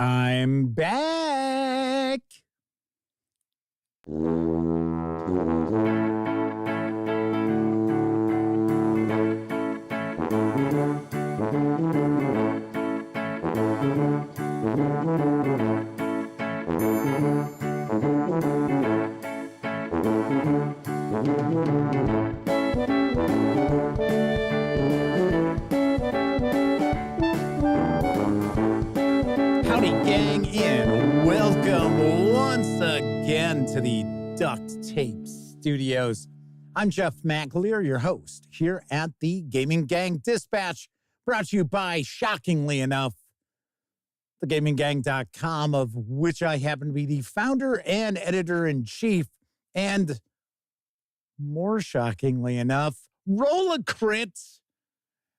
I'm back. Howdy, gang, and welcome once again to the Duct Tape Studios. I'm Jeff McAleer, your host here at the Gaming Gang Dispatch, brought to you by, shockingly enough, thegaminggang.com, of which I happen to be the founder and editor-in-chief, and more shockingly enough, Roll-A-Crit,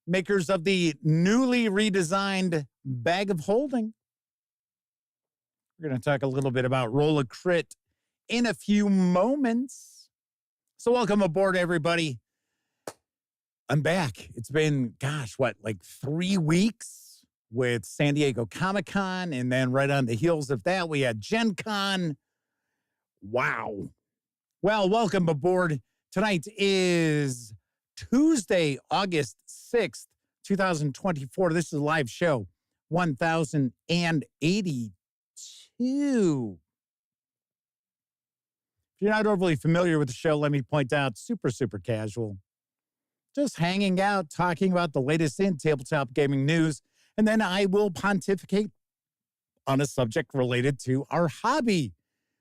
makers of the newly redesigned bag of holding. We're going to talk a little bit about Roll-A-Crit in a few moments. So welcome aboard, everybody. I'm back. It's been, like 3 weeks with San Diego Comic-Con, and then right on the heels of that, we had Gen Con. Wow. Well, welcome aboard. Tonight is Tuesday, August 6th, 2024. This is a live show, 1082. If you're not overly familiar with the show, let me point out, super casual. Just hanging out, talking about the latest in tabletop gaming news, and then I will pontificate on a subject related to our hobby,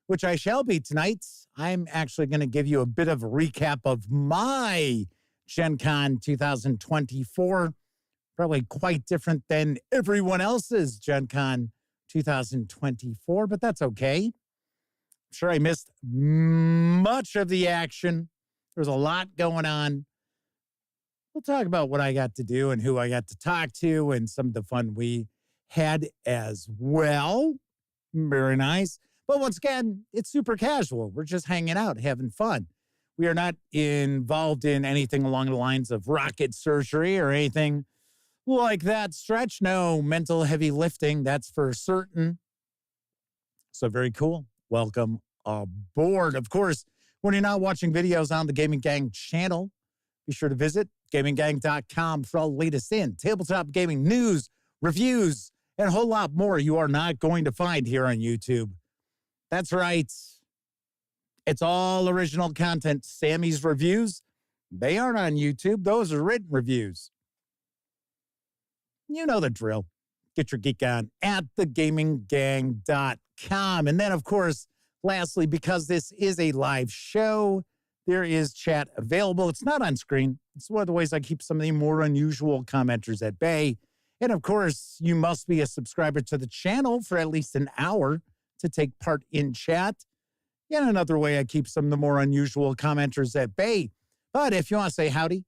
which I shall be tonight. I'm actually going to give you a bit of a recap of my Gen Con 2024. Probably quite different than everyone else's Gen Con 2024, but that's okay. I'm sure I missed much of the action. There's a lot going on. We'll talk about what I got to do and who I got to talk to and some of the fun we had as well. Very nice. But once again, it's super casual. We're just hanging out, having fun. We are not involved in anything along the lines of rocket surgery or anything like that stretch. No mental heavy lifting, that's for certain. So very cool. Welcome aboard. Of course, when you're not watching videos on the Gaming Gang channel, be sure to visit gaminggang.com for all the latest in tabletop gaming news, reviews, and a whole lot more you are not going to find here on YouTube. That's right. It's all original content. Sammy's reviews, they aren't on YouTube. Those are written reviews. You know the drill. Get your geek on at thegaminggang.com. And then, of course, lastly, because this is a live show, there is chat available. It's not on screen. It's one of the ways I keep some of the more unusual commenters at bay. And, of course, you must be a subscriber to the channel for at least an hour to take part in chat. And another way I keep some of the more unusual commenters at bay. But if you want to say howdy,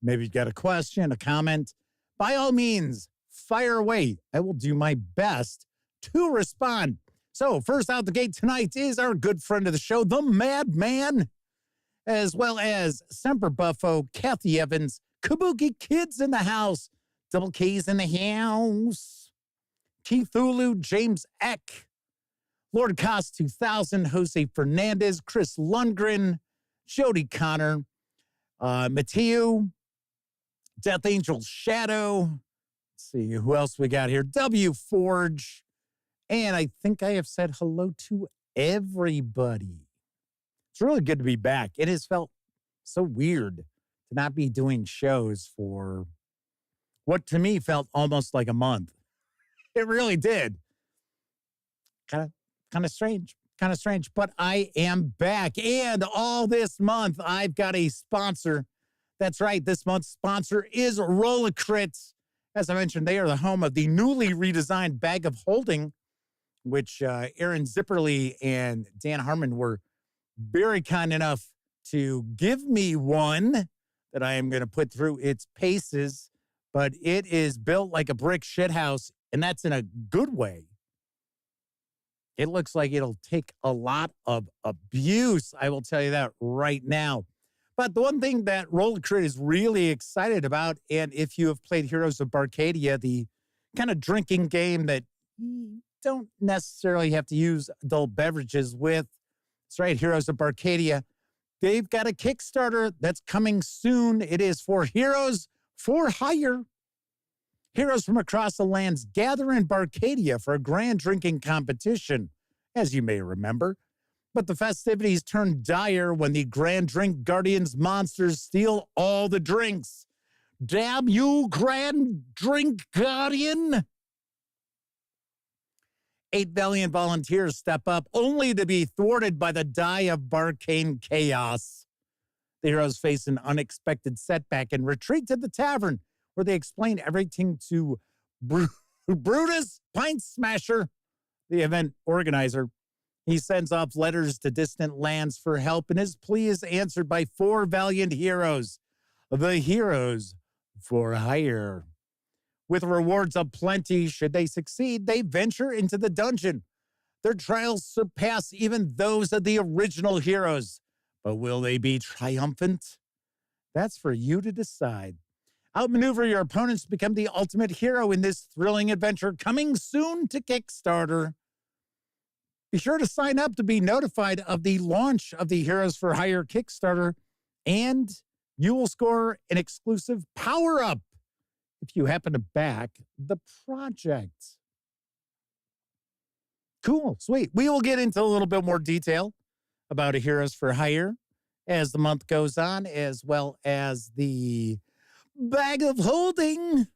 maybe you've got a question, a comment, by all means, fire away. I will do my best to respond. So first out the gate tonight is our good friend of the show, the Madman, as well as Semper Buffo, Kathy Evans, Kabuki Kids in the house, Double K's in the house, Keithulu, James Eck, Lord Cost 2000, Jose Fernandez, Chris Lundgren, Jody Connor, Mateo, Death Angel's Shadow. Let's see who else we got here. W Forge. And I think I have said hello to everybody. It's really good to be back. It has felt so weird to not be doing shows for what to me felt almost like a month. It really did. Kind of strange. But I am back. And all this month, I've got a sponsor. That's right. This month's sponsor is Roll-A-Crit. As I mentioned, they are the home of the newly redesigned bag of holding, which Aaron Zipperly and Dan Harmon were very kind enough to give me one that I am going to put through its paces. But it is built like a brick shithouse, and that's in a good way. It looks like it'll take a lot of abuse. I will tell you that right now. But the one thing that Roll-A-Crit is really excited about, and if you have played Heroes of Barcadia, the kind of drinking game that don't necessarily have to use adult beverages with. That's right, Heroes of Barcadia. They've got a Kickstarter that's coming soon. It is for Heroes for Hire. Heroes from across the lands gather in Barcadia for a grand drinking competition, as you may remember. But the festivities turn dire when the Grand Drink Guardians monsters steal all the drinks. Damn you, Grand Drink Guardian! 8 valiant volunteers step up, only to be thwarted by the die of Barcane Chaos. The heroes face an unexpected setback and retreat to the tavern, where they explain everything to Brutus Pint Smasher, the event organizer. He sends off letters to distant lands for help, and his plea is answered by 4 valiant heroes, the Heroes for Hire. With rewards aplenty, should they succeed, they venture into the dungeon. Their trials surpass even those of the original heroes. But will they be triumphant? That's for you to decide. Outmaneuver your opponents to become the ultimate hero in this thrilling adventure, coming soon to Kickstarter. Be sure to sign up to be notified of the launch of the Heroes for Hire Kickstarter, and you will score an exclusive power-up if you happen to back the project. Cool, sweet. We will get into a little bit more detail about a Heroes for Hire as the month goes on, as well as the bag of holding.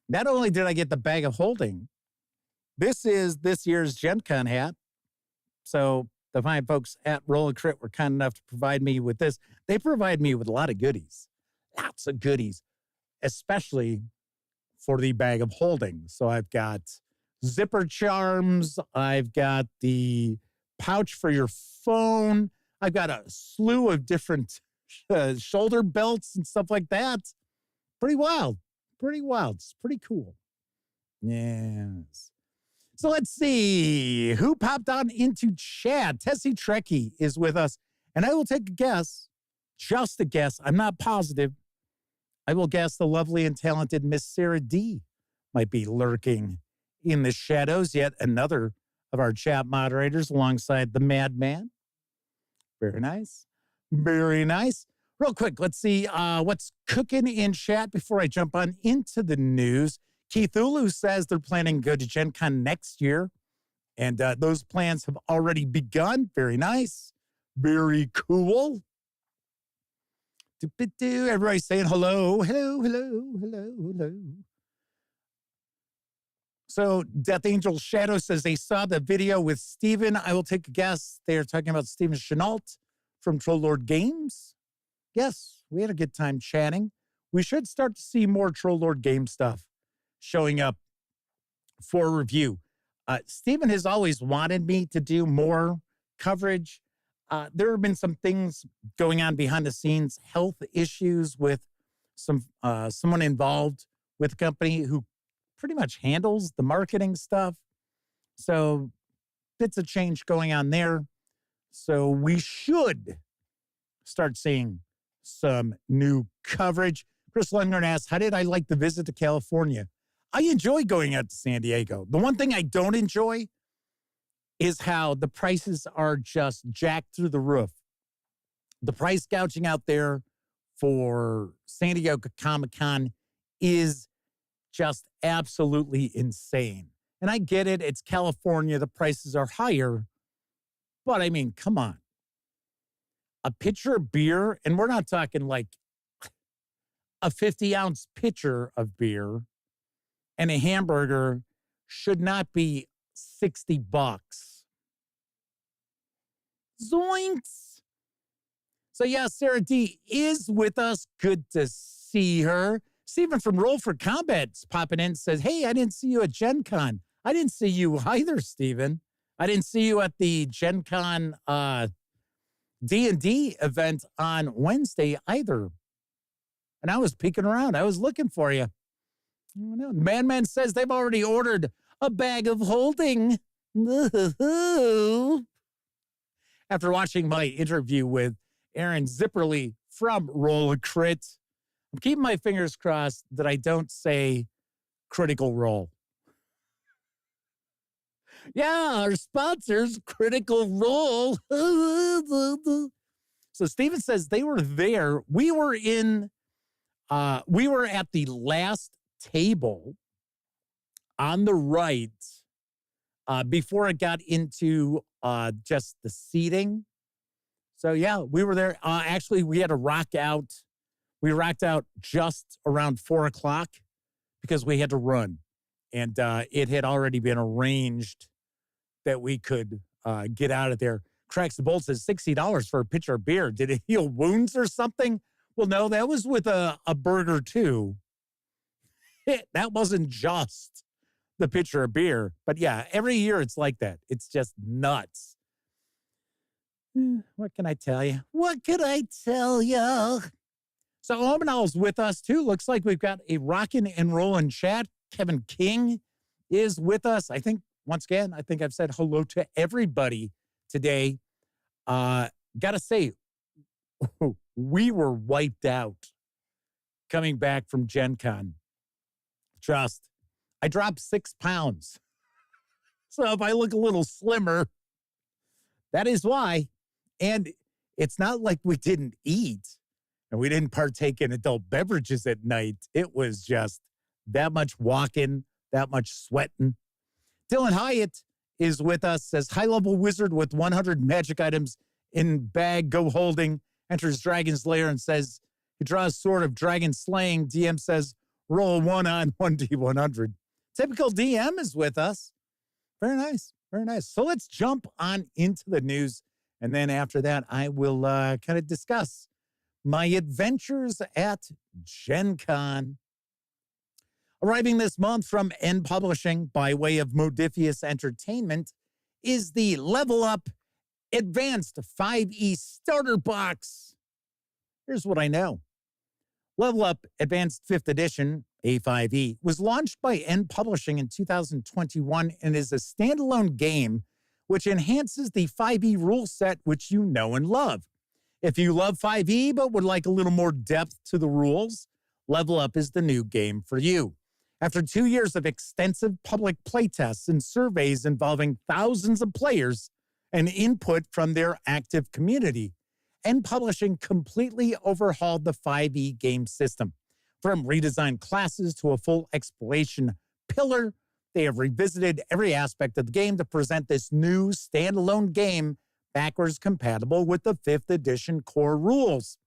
Not only did I get the bag of holding, this is this year's Gen Con hat. So the fine folks at Roll and Crit were kind enough to provide me with this. They provide me with a lot of goodies. Lots of goodies, especially for the bag of holding. So I've got zipper charms. I've got the pouch for your phone. I've got a slew of different shoulder belts and stuff like that. Pretty wild. Pretty wild. It's pretty cool. Yes. So let's see who popped on into chat. Tessie Trekkie is with us, and I will take a guess, just a guess. I'm not positive. I will guess the lovely and talented Miss Sarah D might be lurking in the shadows. Yet another of our chat moderators alongside the Madman. Very nice. Very nice. Real quick, let's see what's cooking in chat before I jump on into the news. Keith Ulu says they're planning to go to Gen Con next year, and those plans have already begun. Very nice. Very cool. Everybody's saying hello, hello, hello, hello, hello. So Death Angel Shadow says they saw the video with Steven. I will take a guess. They are talking about Steven Chenault from Troll Lord Games. Yes, we had a good time chatting. We should start to see more Troll Lord Game stuff showing up for review. Steven has always wanted me to do more coverage. There have been some things going on behind the scenes, health issues with someone involved with the company who pretty much handles the marketing stuff. So bits of change going on there. So we should start seeing some new coverage. Chris Lundgren asks, how did I like the visit to California? I enjoy going out to San Diego. The one thing I don't enjoy is how the prices are just jacked through the roof. The price gouging out there for San Diego Comic-Con is just absolutely insane. And I get it. It's California. The prices are higher. But I mean, come on. A pitcher of beer, and we're not talking like a 50-ounce pitcher of beer, and a hamburger should not be $60. Zoinks. So yeah, Sarah D is with us. Good to see her. Stephen from Roll for Combat's popping in, says, hey, I didn't see you at Gen Con. I didn't see you either, Stephen. I didn't see you at the Gen Con D&D event on Wednesday either. And I was peeking around. I was looking for you. Madman says they've already ordered a bag of holding. After watching my interview with Aaron Zipperly from Roll a Crit, I'm keeping my fingers crossed that I don't say Critical Role. Yeah, our sponsors, Critical Role. So Steven says they were there. We were at the last table on the right before it got into just the seating. So, yeah, we were there. Actually, we had to rock out. We rocked out just around 4 o'clock because we had to run. And it had already been arranged that we could get out of there. Cracks the Bolt says $60 for a pitcher of beer. Did it heal wounds or something? Well, no, that was with a burger, too. That wasn't just the pitcher of beer. But, yeah, every year it's like that. It's just nuts. What can I tell you? What can I tell you? So Omanal's with us, too. Looks like we've got a rockin' and rollin' chat. Kevin King is with us. I think, once again, I've said hello to everybody today. Gotta say, we were wiped out coming back from Gen Con. I dropped 6 pounds. So if I look a little slimmer, that is why. And it's not like we didn't eat and we didn't partake in adult beverages at night. It was just that much walking, that much sweating. Dylan Hyatt is with us, says high-level wizard with 100 magic items in bag, go holding, enters Dragon's Lair and says he draws sword of dragon slaying. DM says roll 1 on 1d100. Typical DM is with us. Very nice, very nice. So let's jump on into the news. And then after that, I will kind of discuss my adventures at Gen Con. Arriving this month from N Publishing by way of Modiphius Entertainment is the Level Up Advanced 5e Starter Box. Here's what I know. Level Up Advanced 5th Edition, A5e, was launched by N Publishing in 2021 and is a standalone game which enhances the 5e rule set which you know and love. If you love 5e but would like a little more depth to the rules, Level Up is the new game for you. After 2 years of extensive public playtests and surveys involving thousands of players and input from their active community, N Publishing completely overhauled the 5e game system. From redesigned classes to a full exploration pillar, they have revisited every aspect of the game to present this new standalone game backwards compatible with the 5th edition core rules.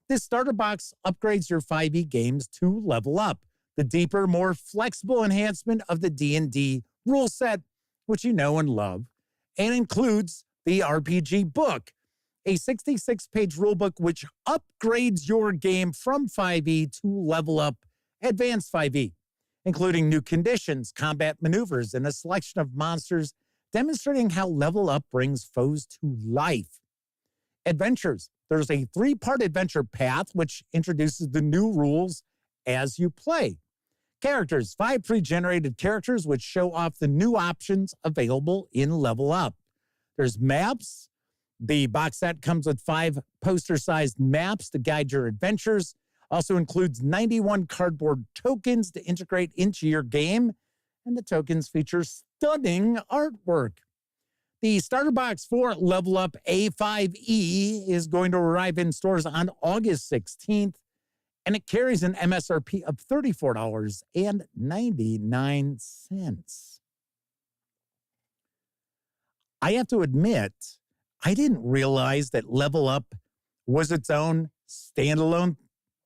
This starter box upgrades your 5e games to Level Up, the deeper, more flexible enhancement of the D&D rule set, which you know and love, and includes the RPG book, a 66-page rulebook which upgrades your game from 5e to Level Up Advanced 5e, including new conditions, combat maneuvers, and a selection of monsters demonstrating how Level Up brings foes to life. Adventures. There's a 3-part adventure path which introduces the new rules as you play. Characters. 5 pre-generated characters which show off the new options available in Level Up. There's maps. The box set comes with 5 poster-sized maps to guide your adventures. Also includes 91 cardboard tokens to integrate into your game, and the tokens feature stunning artwork. The starter box for Level Up A5E is going to arrive in stores on August 16th, and it carries an MSRP of $34.99. I have to admit, I didn't realize that Level Up was its own standalone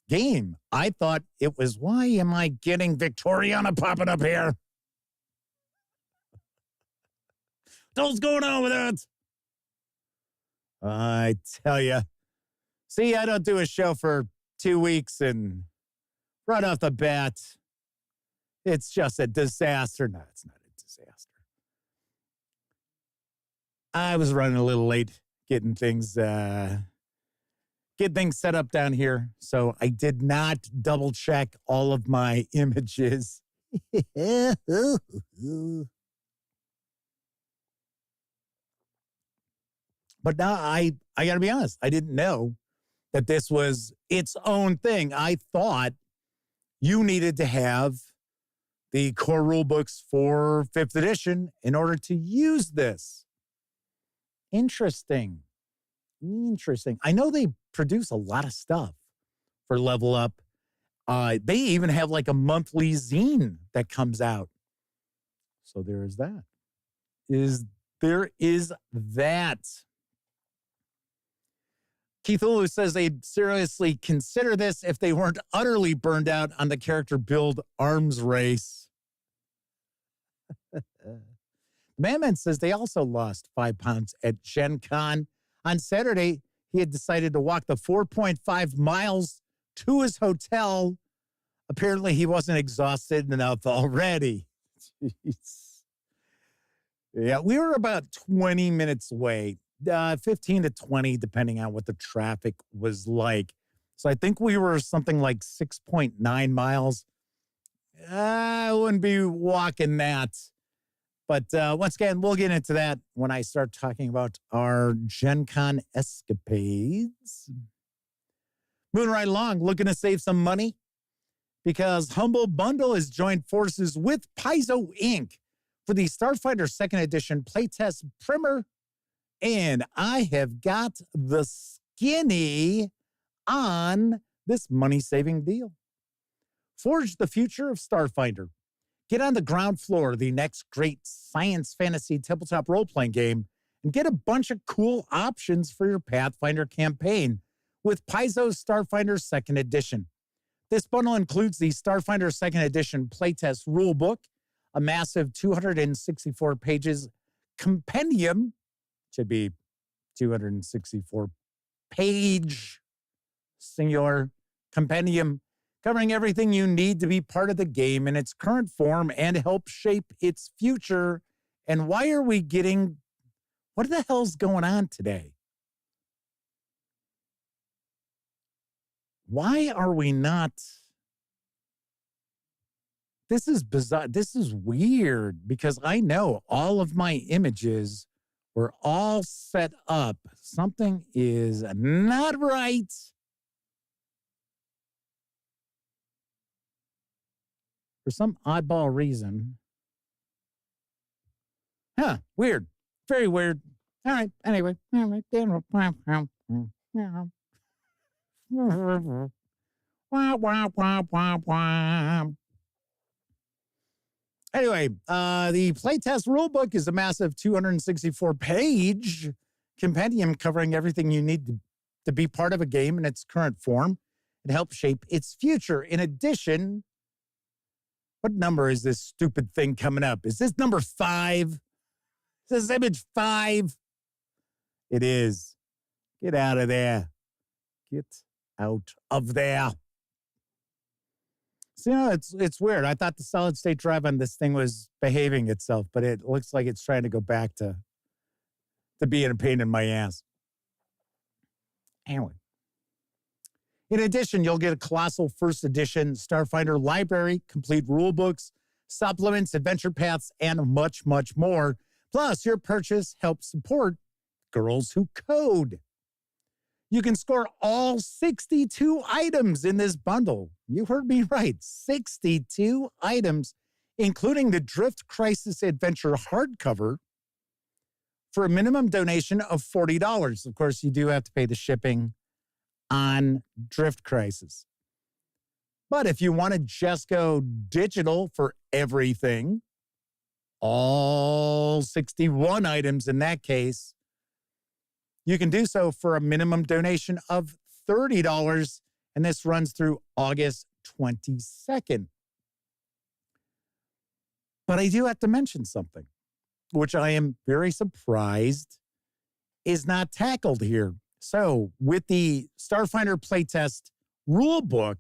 game. I thought it was, why am I getting Victoriana popping up here? What's going on with that? I tell you. See, I don't do a show for 2 weeks and right off the bat, it's just a disaster. No, it's not a disaster. I was running a little late getting things set up down here, so I did not double check all of my images. But now I got to be honest, I didn't know that this was its own thing. I thought you needed to have the core rule books for 5th edition in order to use this. Interesting. I know they produce a lot of stuff for Level Up. They even have like a monthly zine that comes out. So there is that. There is that. Keith Ulu says they'd seriously consider this if they weren't utterly burned out on the character build arms race. Manman says they also lost 5 pounds at Gen Con. On Saturday, he had decided to walk the 4.5 miles to his hotel. Apparently, he wasn't exhausted enough already. Jeez. Yeah, we were about 20 minutes away, 15 to 20, depending on what the traffic was like. So I think we were something like 6.9 miles. I wouldn't be walking that. But once again, we'll get into that when I start talking about our Gen Con escapades. Moving right along, looking to save some money because Humble Bundle has joined forces with Paizo Inc. for the Starfighter 2nd Edition playtest primer. And I have got the skinny on this money-saving deal. Forge the future of Starfighter. Get on the ground floor of the next great science fantasy tabletop role-playing game and get a bunch of cool options for your Pathfinder campaign with Paizo's Starfinder 2nd Edition. This bundle includes the Starfinder 2nd Edition playtest rulebook, a massive 264 pages compendium, should be 264 page singular compendium, covering everything you need to be part of the game in its current form and help shape its future. And why are we getting, what the hell's going on today? Why are we not? This is bizarre. This is weird because I know all of my images were all set up. Something is not right. For some oddball reason. Huh, weird. Very weird. All right, anyway. All right. Anyway, the playtest rulebook is a massive 264-page compendium covering everything you need to be part of a game in its current form and help shape its future. In addition, what number is this stupid thing coming up? Is this number 5? Is this image 5? It is. Get out of there. Get out of there. So, you know, it's weird. I thought the solid state drive on this thing was behaving itself, but it looks like it's trying to go back to being a pain in my ass. Anyway. In addition, you'll get a colossal first edition Starfinder library, complete rule books, supplements, adventure paths, and much, much more. Plus, your purchase helps support Girls Who Code. You can score all 62 items in this bundle. You heard me right, 62 items, including the Drift Crisis Adventure hardcover for a minimum donation of $40. Of course, you do have to pay the shipping on Drift Crisis. But if you want to just go digital for everything, all 61 items in that case, you can do so for a minimum donation of $30, and this runs through August 22nd. But I do have to mention something, which I am very surprised is not tackled here. So with the Starfinder playtest rulebook,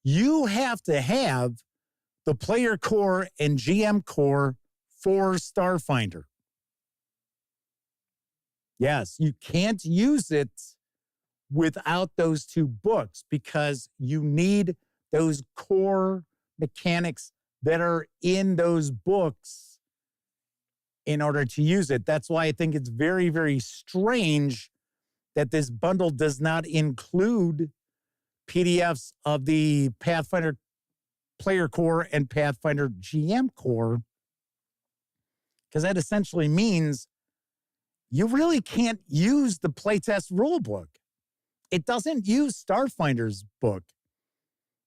you have to have the player core and GM core for Starfinder. Yes, you can't use it without those two books because you need those core mechanics that are in those books in order to use it. That's why I think it's very, very strange that this bundle does not include PDFs of the Pathfinder Player Core and Pathfinder GM Core, because that essentially means you really can't use the playtest rulebook. It doesn't use Starfinder's book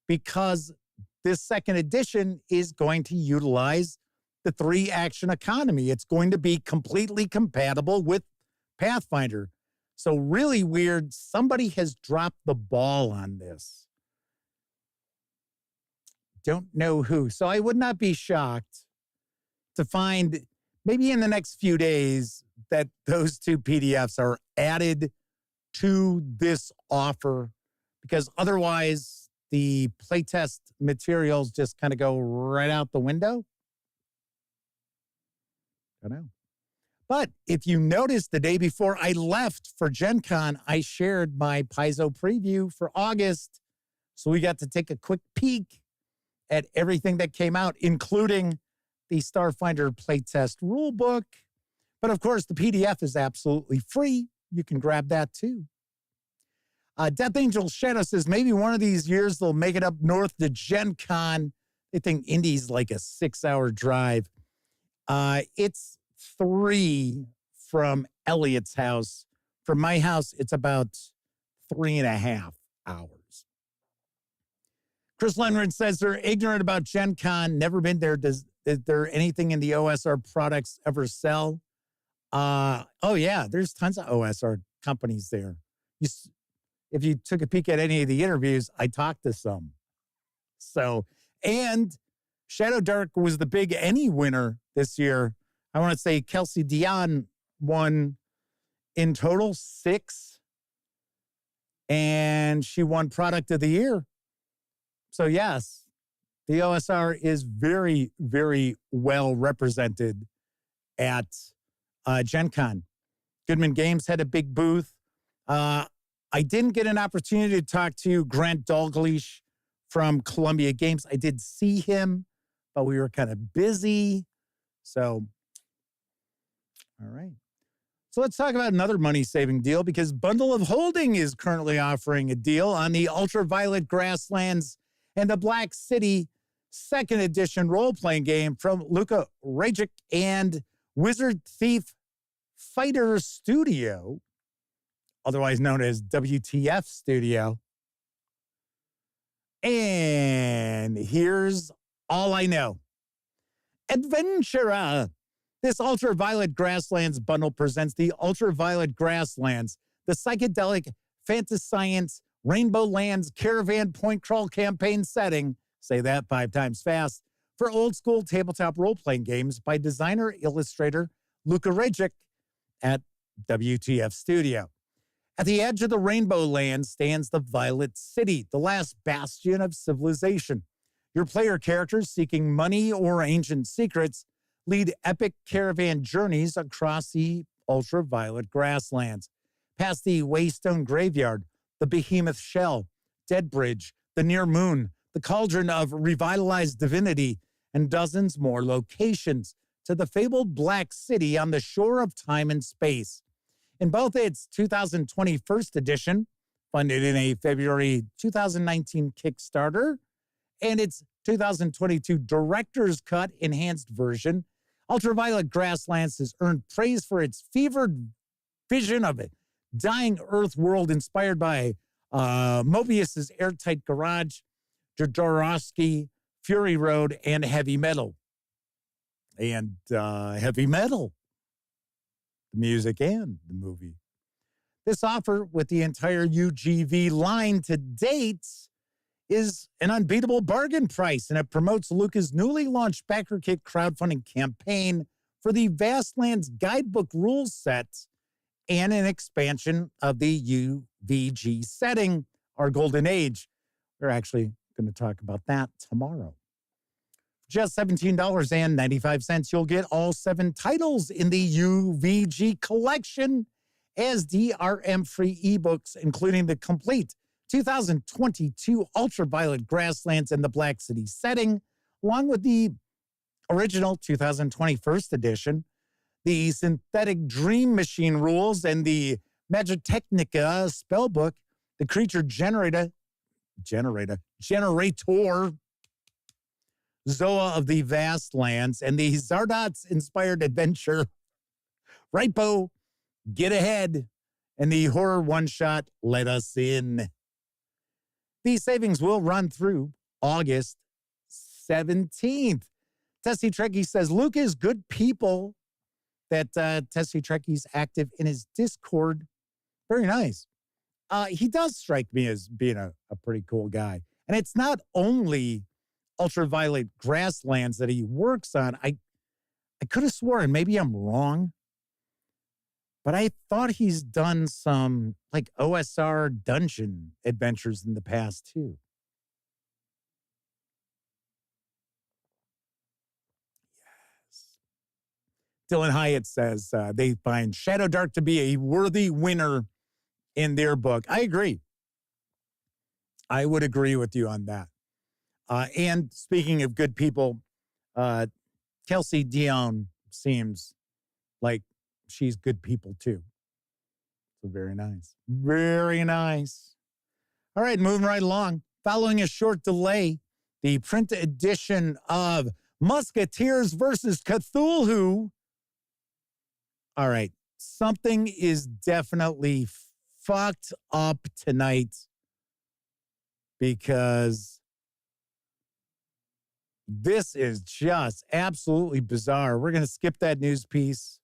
because this second edition is going to utilize the 3-action economy. It's going to be completely compatible with Pathfinder. So really weird. Somebody has dropped the ball on this. Don't know who. So I would not be shocked to find maybe in the next few days that those 2 PDFs are added to this offer, because otherwise the playtest materials just kind of go right out the window. I don't know. But if you noticed, the day before I left for Gen Con, I shared my Paizo preview for August. So we got to take a quick peek at everything that came out, including the Starfinder playtest rulebook. But of course, the PDF is absolutely free. You can grab that too. Death Angel Shadow says, maybe one of these years they'll make it up north to Gen Con. They think Indy's like a 6-hour drive. It's 3 from Elliot's house. From my house, it's about 3.5 hours. Chris Lenrid says they're ignorant about Gen Con, never been there. Is there anything in the OSR products ever sell? Oh, yeah, there's tons of OSR companies there. If you took a peek at any of the interviews, I talked to some. So, and Shadow Dark was the big Any winner this year. I want to say Kelsey Dion won in total 6, and she won Product of the Year. So yes, the OSR is very, very well represented at Gen Con. Goodman Games had a big booth. I didn't get an opportunity to talk to Grant Dalglish from Columbia Games. I did see him, but we were kind of busy. So, all right. So let's talk about another money-saving deal, because Bundle of Holding is currently offering a deal on the Ultraviolet Grasslands and the Black City 2nd edition role-playing game from Luka Rejec and Wizard Thief Fighter Studio, otherwise known as WTF Studio. And here's all I know. Adventura. This Ultraviolet Grasslands bundle presents the Ultraviolet Grasslands, the psychedelic fantascience Rainbow Lands caravan point crawl campaign setting, say that 5 times fast, for old school tabletop role-playing games by designer-illustrator Luka Rejec at WTF Studio. At the edge of the Rainbow Land stands the Violet City, the last bastion of civilization. Your player characters seeking money or ancient secrets lead epic caravan journeys across the ultraviolet grasslands, past the Waystone Graveyard, the Behemoth Shell, Dead Bridge, the Near Moon, the Cauldron of Revitalized Divinity, and dozens more locations, to the fabled Black City on the shore of time and space. In both its 2020 first edition, funded in a February 2019 Kickstarter, and its 2022 Director's Cut enhanced version, Ultraviolet Grasslands has earned praise for its fevered vision of a dying Earth world inspired by Mobius's Airtight Garage, Jodorowsky, Fury Road, and heavy metal. And heavy metal, the music and the movie. This offer with the entire UGV line to date is an unbeatable bargain price, and it promotes Luka's newly launched Backer Kit crowdfunding campaign for the Vastlands Guidebook rules set and an expansion of the UVG setting, our Golden Age. We're actually going to talk about that tomorrow. For just $17.95, you'll get all 7 titles in the UVG collection as DRM-free ebooks, including the complete 2022 Ultraviolet Grasslands and the Black City setting, along with the original 2021 edition, the Synthetic Dream Machine rules, and the Magitechnica spellbook, the Creature Generator, Zoa of the Vast Lands, and the Zardoz-inspired adventure, Ripo, Get Ahead, and the horror one-shot, Let Us In. These savings will run through August 17th. Tessie Trekkie says, Luke is good people. That Tessie Trekkie's active in his Discord. Very nice. He does strike me as being a pretty cool guy. And it's not only ultraviolet grasslands that he works on. I could have sworn, maybe I'm wrong, but I thought he's done some like OSR dungeon adventures in the past too. Yes. Dylan Hyatt says they find Shadow Dark to be a worthy winner in their book. I agree. I would agree with you on that. And speaking of good people, Kelsey Dion seems like she's good people too. So very nice. Very nice. All right, moving right along. Following a short delay, the print edition of Musketeers versus Cthulhu. All right, something is definitely fucked up tonight because this is just absolutely bizarre. We're going to skip that news piece.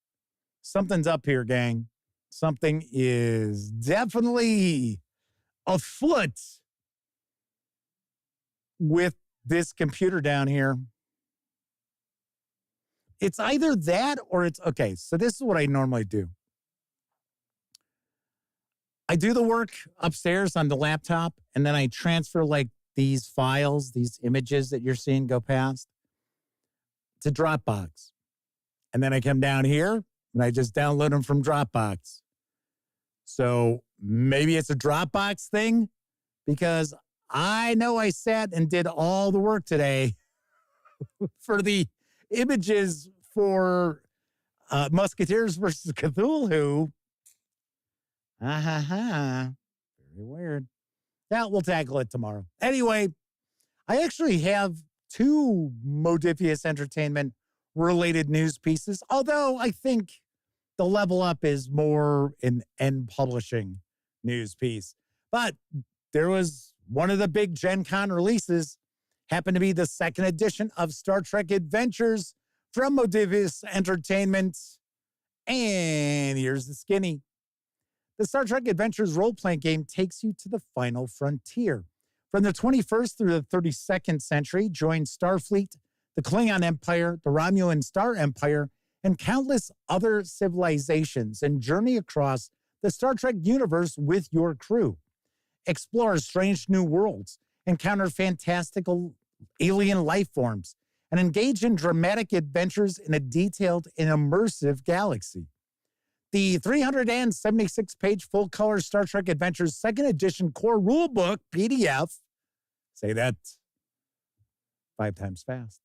Something's up here, gang. Something is definitely afoot with this computer down here. It's either that or it's, okay, so this is what I normally do. I do the work upstairs on the laptop, and then I transfer like these files, these images that you're seeing go past to Dropbox. And then I come down here and I just download them from Dropbox. So maybe it's a Dropbox thing because I know I sat and did all the work today for the images for Musketeers versus Cthulhu. Very weird. Yeah, we'll tackle it tomorrow. Anyway, I actually have two Modiphius Entertainment related news pieces, although I think the level up is more an end publishing news piece. But there was one of the big Gen Con releases, happened to be the second edition of Star Trek Adventures from Modiphius Entertainment. And here's the skinny. The Star Trek Adventures role-playing game takes you to the final frontier. From the 21st through the 32nd century, join Starfleet, the Klingon Empire, the Romulan Star Empire, and countless other civilizations and journey across the Star Trek universe with your crew. Explore strange new worlds, encounter fantastical alien life forms, and engage in dramatic adventures in a detailed and immersive galaxy. The 376-page full-color Star Trek Adventures 2nd Edition Core Rulebook PDF, say that 5 times fast,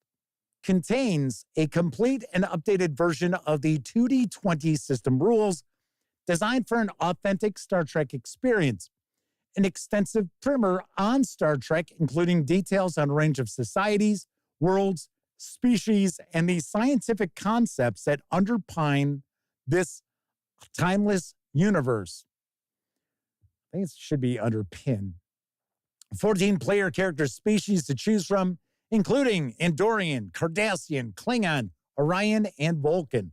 contains a complete and updated version of the 2D20 system rules designed for an authentic Star Trek experience. An extensive primer on Star Trek, including details on a range of societies, worlds, species, and the scientific concepts that underpin this timeless universe. I think it should be underpin. 14 player character species to choose from, including Andorian, Cardassian, Klingon, Orion, and Vulcan.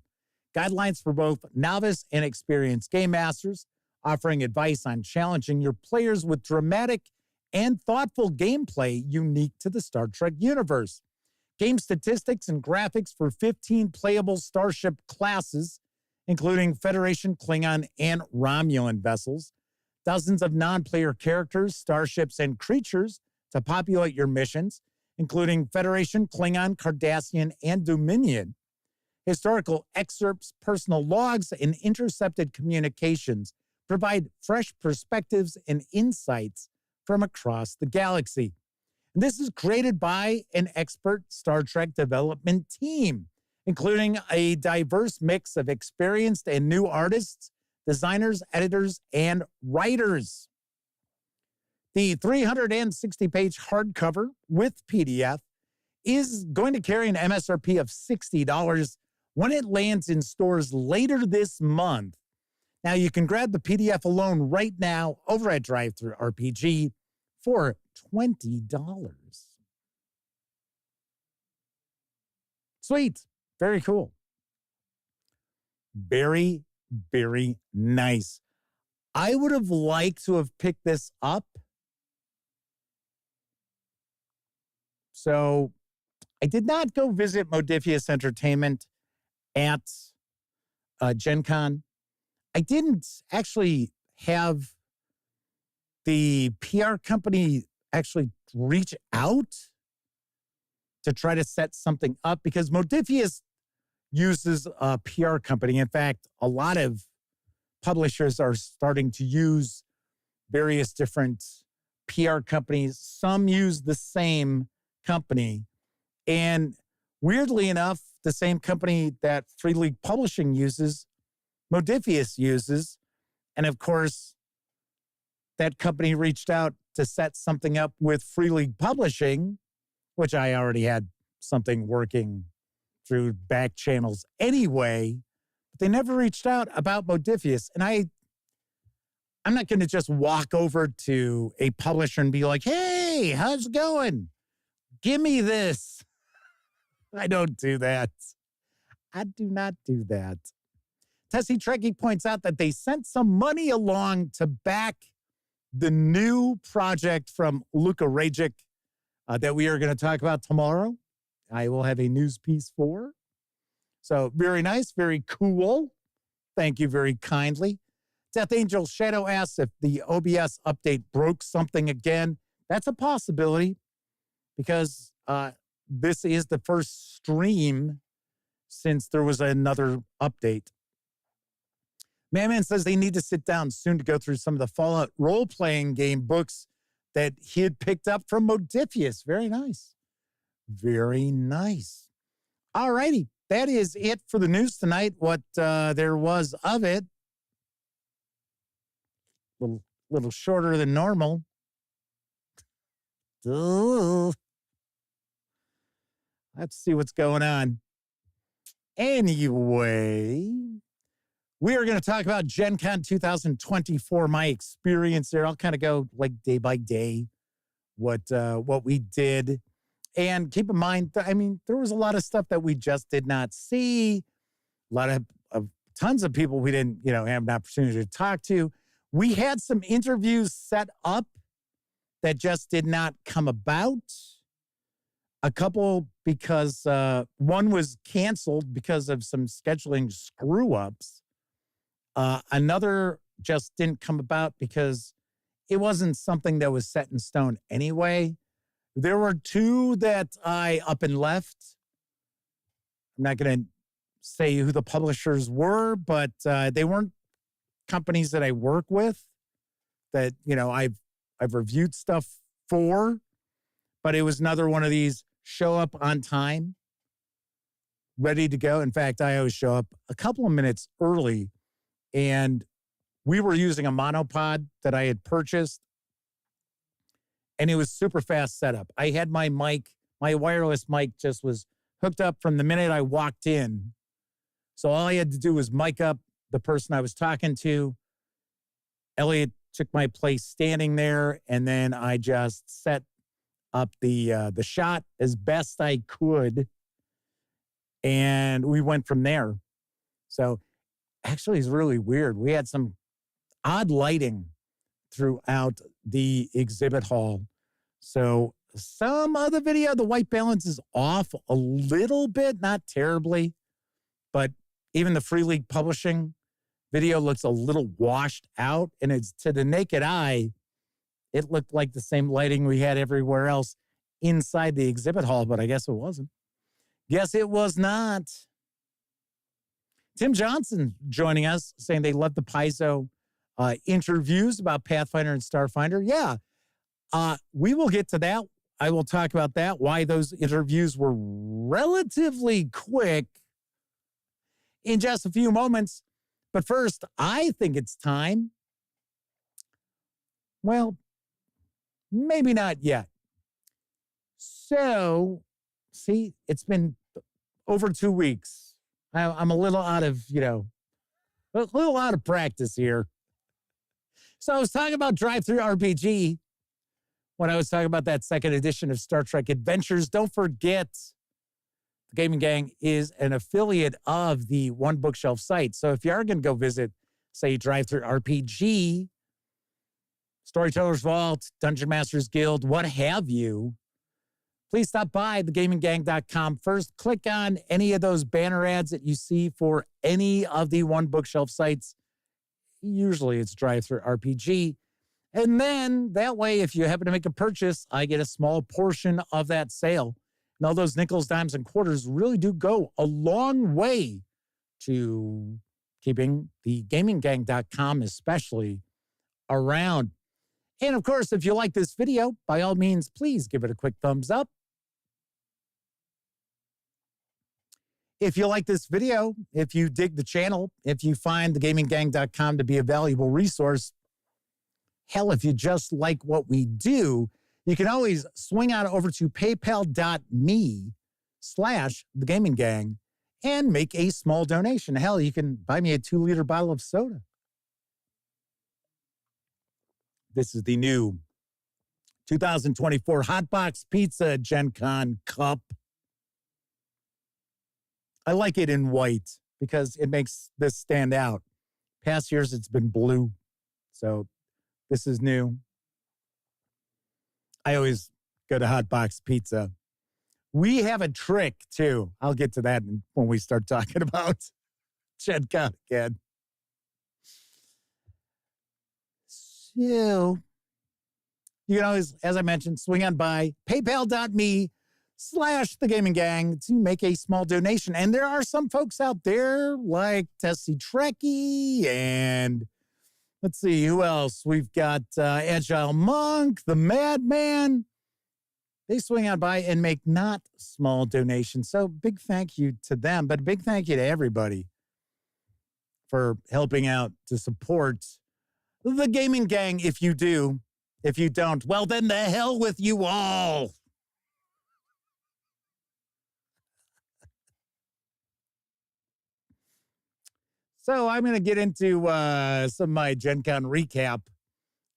Guidelines for both novice and experienced game masters, offering advice on challenging your players with dramatic and thoughtful gameplay unique to the Star Trek universe. Game statistics and graphics for 15 playable starship classes, including Federation, Klingon, and Romulan vessels. Dozens of non-player characters, starships, and creatures to populate your missions, including Federation, Klingon, Cardassian, and Dominion. Historical excerpts, personal logs, and intercepted communications provide fresh perspectives and insights from across the galaxy. And this is created by an expert Star Trek development team, including a diverse mix of experienced and new artists, designers, editors, and writers. The 360-page hardcover with PDF is going to carry an MSRP of $60 when it lands in stores later this month. Now, you can grab the PDF alone right now over at Drive-Thru RPG for $20. Sweet. Very cool. Very, very nice. I would have liked to have picked this up. So I did not go visit Modiphius Entertainment at Gen Con. I didn't actually have the PR company actually reach out to try to set something up because Modiphius uses a PR company. In fact, a lot of publishers are starting to use various different PR companies. Some use the same company. And weirdly enough, the same company that Free League Publishing uses, Modiphius uses. And of course, that company reached out to set something up with Free League Publishing, which I already had something working through back channels anyway. But they never reached out about Modiphius. And I'm not going to just walk over to a publisher and be like, hey, how's it going? Give me this. I don't do that. I do not do that. Tessie Trekkie points out that they sent some money along to back the new project from Luka Rejec that we are going to talk about tomorrow. I will have a news piece for. So very nice, very cool. Thank you very kindly. Death Angel Shadow asks if the OBS update broke something again. That's a possibility because this is the first stream since there was another update. Man says they need to sit down soon to go through some of the Fallout role-playing game books that he had picked up from Modiphius. Very nice. Very nice. All righty. That is it for the news tonight, what there was of it. Little shorter than normal. Ugh. Let's see what's going on. Anyway, we are going to talk about Gen Con 2024, my experience there. I'll kind of go like day by day what we did. And keep in mind, there was a lot of stuff that we just did not see. A lot of tons of people we didn't, have an opportunity to talk to. We had some interviews set up that just did not come about. A couple because one was canceled because of some scheduling screw-ups. Another just didn't come about because it wasn't something that was set in stone anyway. There were two that I up and left. I'm not going to say who the publishers were, but they weren't companies that I work with that, I've reviewed stuff for, but it was another one of these show up on time, ready to go. In fact, I always show up a couple of minutes early, and we were using a monopod that I had purchased, and it was super fast setup. I had my mic, my wireless mic just was hooked up from the minute I walked in. So all I had to do was mic up the person I was talking to. Elliot took my place standing there, and then I just set up the shot as best I could, and we went from there. So actually, it's really weird. We had some odd lighting throughout the exhibit hall. So some of the video, the white balance is off a little bit, not terribly, but even the Free League Publishing video looks a little washed out, and it's to the naked eye, it looked like the same lighting we had everywhere else inside the exhibit hall, but I guess it wasn't. Guess it was not. Tim Johnson joining us, saying they love the Paizo interviews about Pathfinder and Starfinder. Yeah, we will get to that. I will talk about that, why those interviews were relatively quick in just a few moments. But first, I think it's time. Well, maybe not yet. So, See, it's been over 2 weeks. I'm a little out of, a little out of practice here. So I was talking about Drive-Thru RPG when I was talking about that second edition of Star Trek Adventures. Don't forget, the Gaming Gang is an affiliate of the One Bookshelf site. So if you are going to go visit, say, Drive-Thru RPG, Storyteller's Vault, Dungeon Masters Guild, what have you, please stop by thegaminggang.com. First, click on any of those banner ads that you see for any of the One Bookshelf sites. Usually it's Drive-Thru RPG. And then that way, if you happen to make a purchase, I get a small portion of that sale. And all those nickels, dimes, and quarters really do go a long way to keeping the gaminggang.com especially around. And of course, if you like this video, by all means, please give it a quick thumbs up. If you like this video, if you dig the channel, if you find thegaminggang.com to be a valuable resource, hell, if you just like what we do, you can always swing on over to paypal.me/thegaminggang and make a small donation. Hell, you can buy me a 2-liter bottle of soda. This is the new 2024 Hotbox Pizza Gen Con Cup. I like it in white because it makes this stand out. Past years, it's been blue. So this is new. I always go to Hotbox Pizza. We have a trick, too. I'll get to that when we start talking about Gen Con again. So, you can always, as I mentioned, swing on by paypal.me/thegaminggang to make a small donation. And there are some folks out there like Tessie Trekkie and let's see, who else? We've got Agile Monk, the Madman. They swing on by and make not small donations. So big thank you to them, but a big thank you to everybody for helping out to support the Gaming Gang. If you do, if you don't, well, then the hell with you all. So I'm going to get into some of my Gen Con recap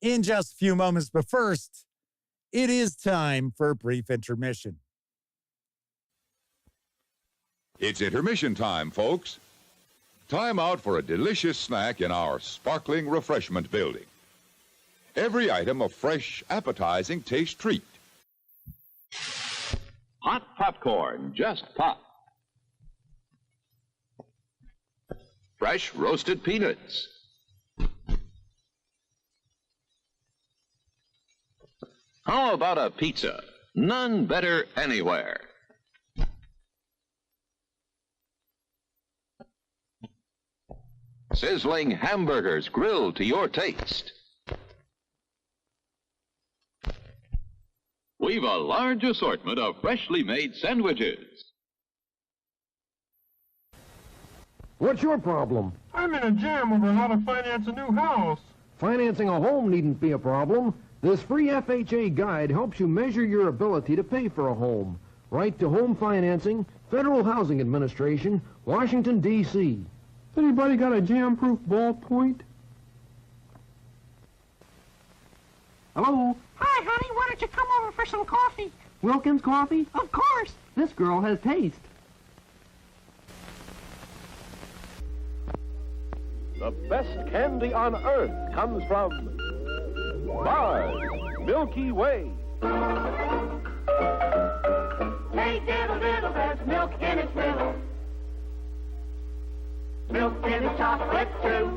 in just a few moments. But first, it is time for a brief intermission. It's intermission time, folks. Time out for a delicious snack in our sparkling refreshment building. Every item a fresh, appetizing taste treat. Hot popcorn, just pop. Fresh roasted peanuts. How about a pizza? None better anywhere. Sizzling hamburgers grilled to your taste. We've a large assortment of freshly made sandwiches. What's your problem? I'm in a jam over how to finance a new house. Financing a home needn't be a problem. This free FHA guide helps you measure your ability to pay for a home. Right to Home Financing, Federal Housing Administration, Washington, D.C. Anybody got a jam-proof ballpoint? Hello? Hi, honey. Why don't you come over for some coffee? Wilkins Coffee? Of course. This girl has taste. The best candy on earth comes from Mars, Milky Way. Hey, diddle, diddle, there's milk in its middle. Milk in its chocolate, too.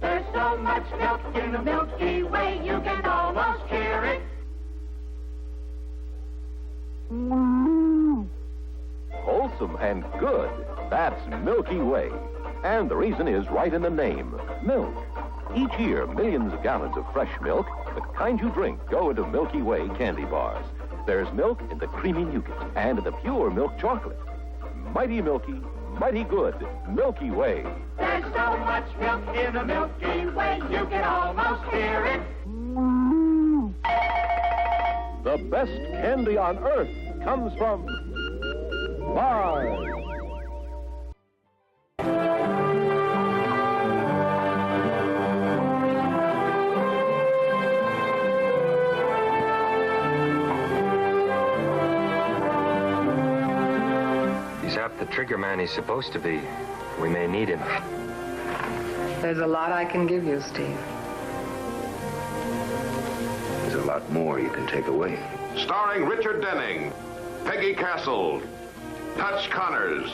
There's so much milk in the Milky Way, you can almost hear it. Wholesome and good. That's Milky Way. And the reason is right in the name, milk. Each year, millions of gallons of fresh milk, the kind you drink, go into Milky Way candy bars. There's milk in the creamy nougat and in the pure milk chocolate. Mighty milky, mighty good, Milky Way. There's so much milk in the Milky Way, you can almost hear it. The best candy on earth comes from Mars. He's half the trigger man he's supposed to be. We may need him. There's a lot I can give you, Steve. There's a lot more you can take away. Starring Richard Denning, Peggy Castle, Hutch Connors,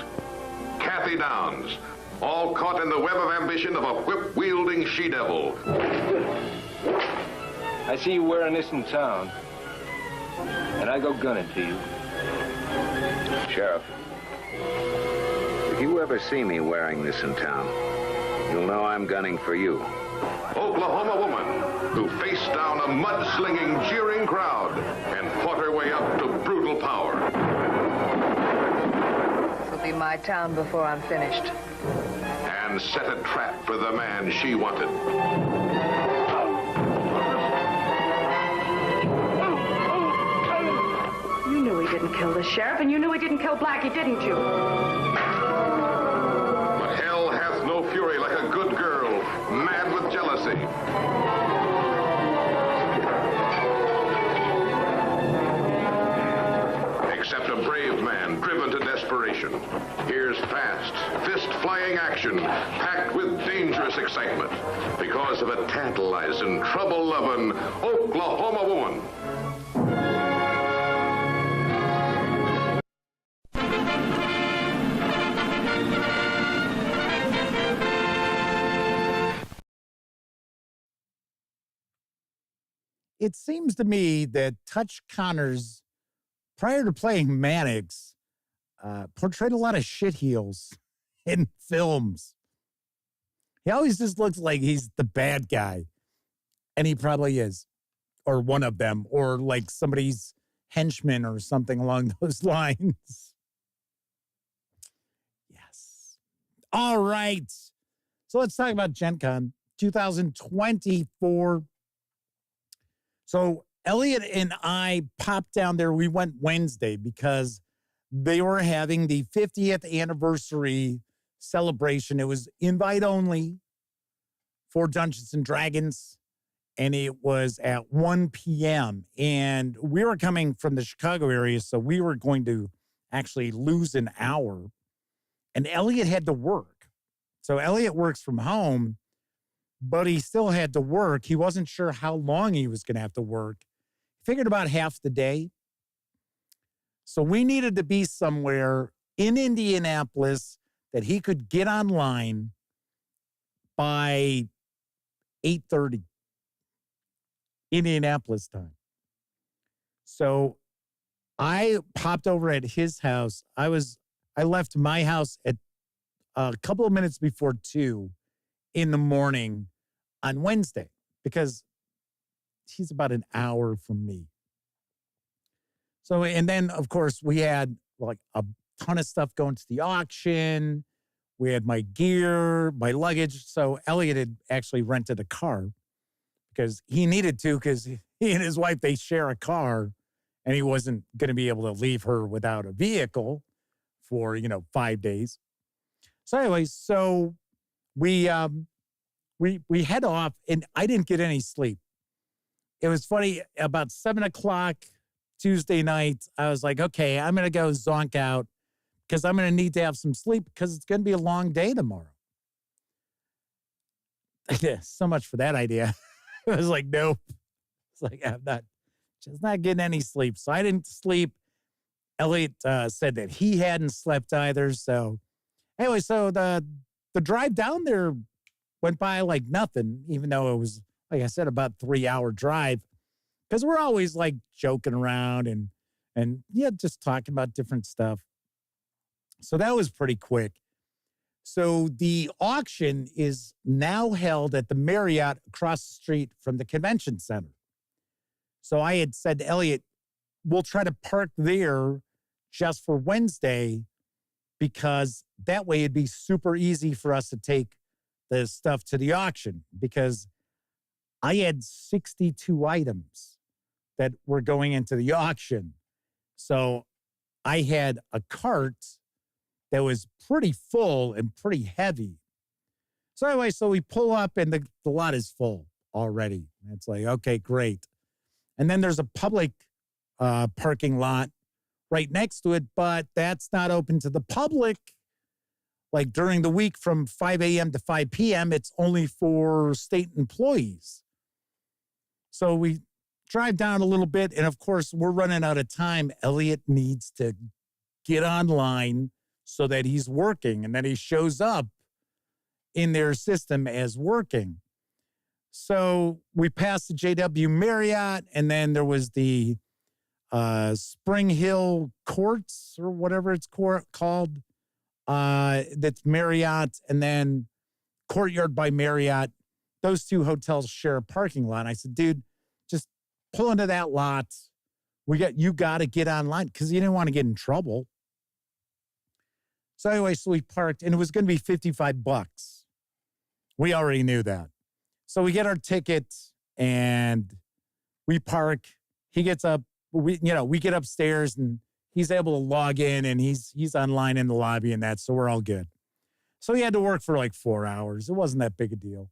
Kathy Downs, all caught in the web of ambition of a whip-wielding she-devil. I see you wearing this in town, and I go gunning to you. Sheriff, if you ever see me wearing this in town, you'll know I'm gunning for you. Oklahoma woman who faced down a mud-slinging, jeering crowd and fought her way up to brutal power. This will be my town before I'm finished. And set a trap for the man she wanted. You knew he didn't kill the sheriff, and you knew he didn't kill Blackie, didn't you? But hell hath no fury like a good girl, mad with jealousy. Except a brave man driven to desperation. Here's fast, fist-flying action, packed with dangerous excitement because of a tantalizing, trouble-loving Oklahoma woman. It seems to me that Hutch Connors, prior to playing Mannix, portrayed a lot of shitheels in films. He always just looks like he's the bad guy. And he probably is. Or one of them. Or like somebody's henchman or something along those lines. Yes. All right. So let's talk about Gen Con 2024. So Elliot and I popped down there. We went Wednesday because they were having the 50th anniversary celebration. It was invite only for Dungeons and Dragons, and it was at 1 p.m. And we were coming from the Chicago area, so we were going to actually lose an hour. And Elliot had to work. So Elliot works from home, but he still had to work. He wasn't sure how long he was going to have to work. He figured about half the day. So we needed to be somewhere in Indianapolis that he could get online by 8:30 Indianapolis time. So I popped over at his house. I left my house at a couple of minutes before 2 in the morning on Wednesday because he's about an hour from me. So, and then of course we had like a ton of stuff going to the auction. We had my gear, my luggage. So Elliot had actually rented a car because he needed to, because he and his wife, they share a car, and he wasn't going to be able to leave her without a vehicle for, 5 days. So anyways, so we head off, and I didn't get any sleep. It was funny, about 7 o'clock Tuesday night, I was like, okay, I'm going to go zonk out because I'm going to need to have some sleep because it's going to be a long day tomorrow. So much for that idea. I was like, nope. It's like, I'm not getting any sleep. So I didn't sleep. Elliot said that he hadn't slept either. So anyway, so the drive down there went by like nothing, even though it was, like I said, about 3-hour drive, because we're always like joking around and yeah, just talking about different stuff. So that was pretty quick. So the auction is now held at the Marriott across the street from the convention center. So I had said to Elliot, we'll try to park there just for Wednesday, because that way it'd be super easy for us to take the stuff to the auction, because I had 62 items that were going into the auction. So I had a cart that was pretty full and pretty heavy. So anyway, so we pull up and the lot is full already. It's like, okay, great. And then there's a public parking lot right next to it, but that's not open to the public. Like during the week from 5 a.m. to 5 p.m., it's only for state employees. So we drive down a little bit, and of course, we're running out of time. Elliot needs to get online so that he's working, and then he shows up in their system as working. So we passed the JW Marriott, and then there was the Spring Hill Courts or whatever it's called. That's Marriott, and then Courtyard by Marriott. Those two hotels share a parking lot. I said, dude, just pull into that lot. You got to get online because you didn't want to get in trouble. So anyway, so we parked, and it was going to be $55. We already knew that. So we get our tickets, and we park. He gets up. We get upstairs, and he's able to log in, and he's online in the lobby and that, so we're all good. So he had to work for like 4 hours. It wasn't that big a deal.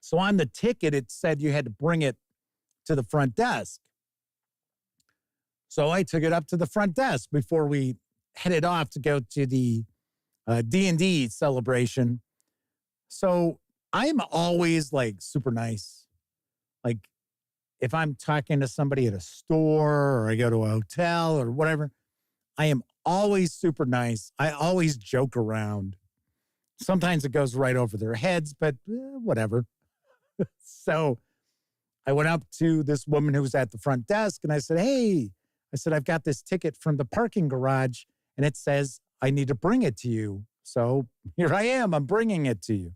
So on the ticket, it said you had to bring it to the front desk. So I took it up to the front desk before we headed off to go to the D&D celebration. So I'm always like super nice. Like if I'm talking to somebody at a store or I go to a hotel or whatever, I am always super nice. I always joke around. Sometimes it goes right over their heads, but whatever. So I went up to this woman who was at the front desk and I said, hey, I've got this ticket from the parking garage and it says I need to bring it to you. So here I am. I'm bringing it to you.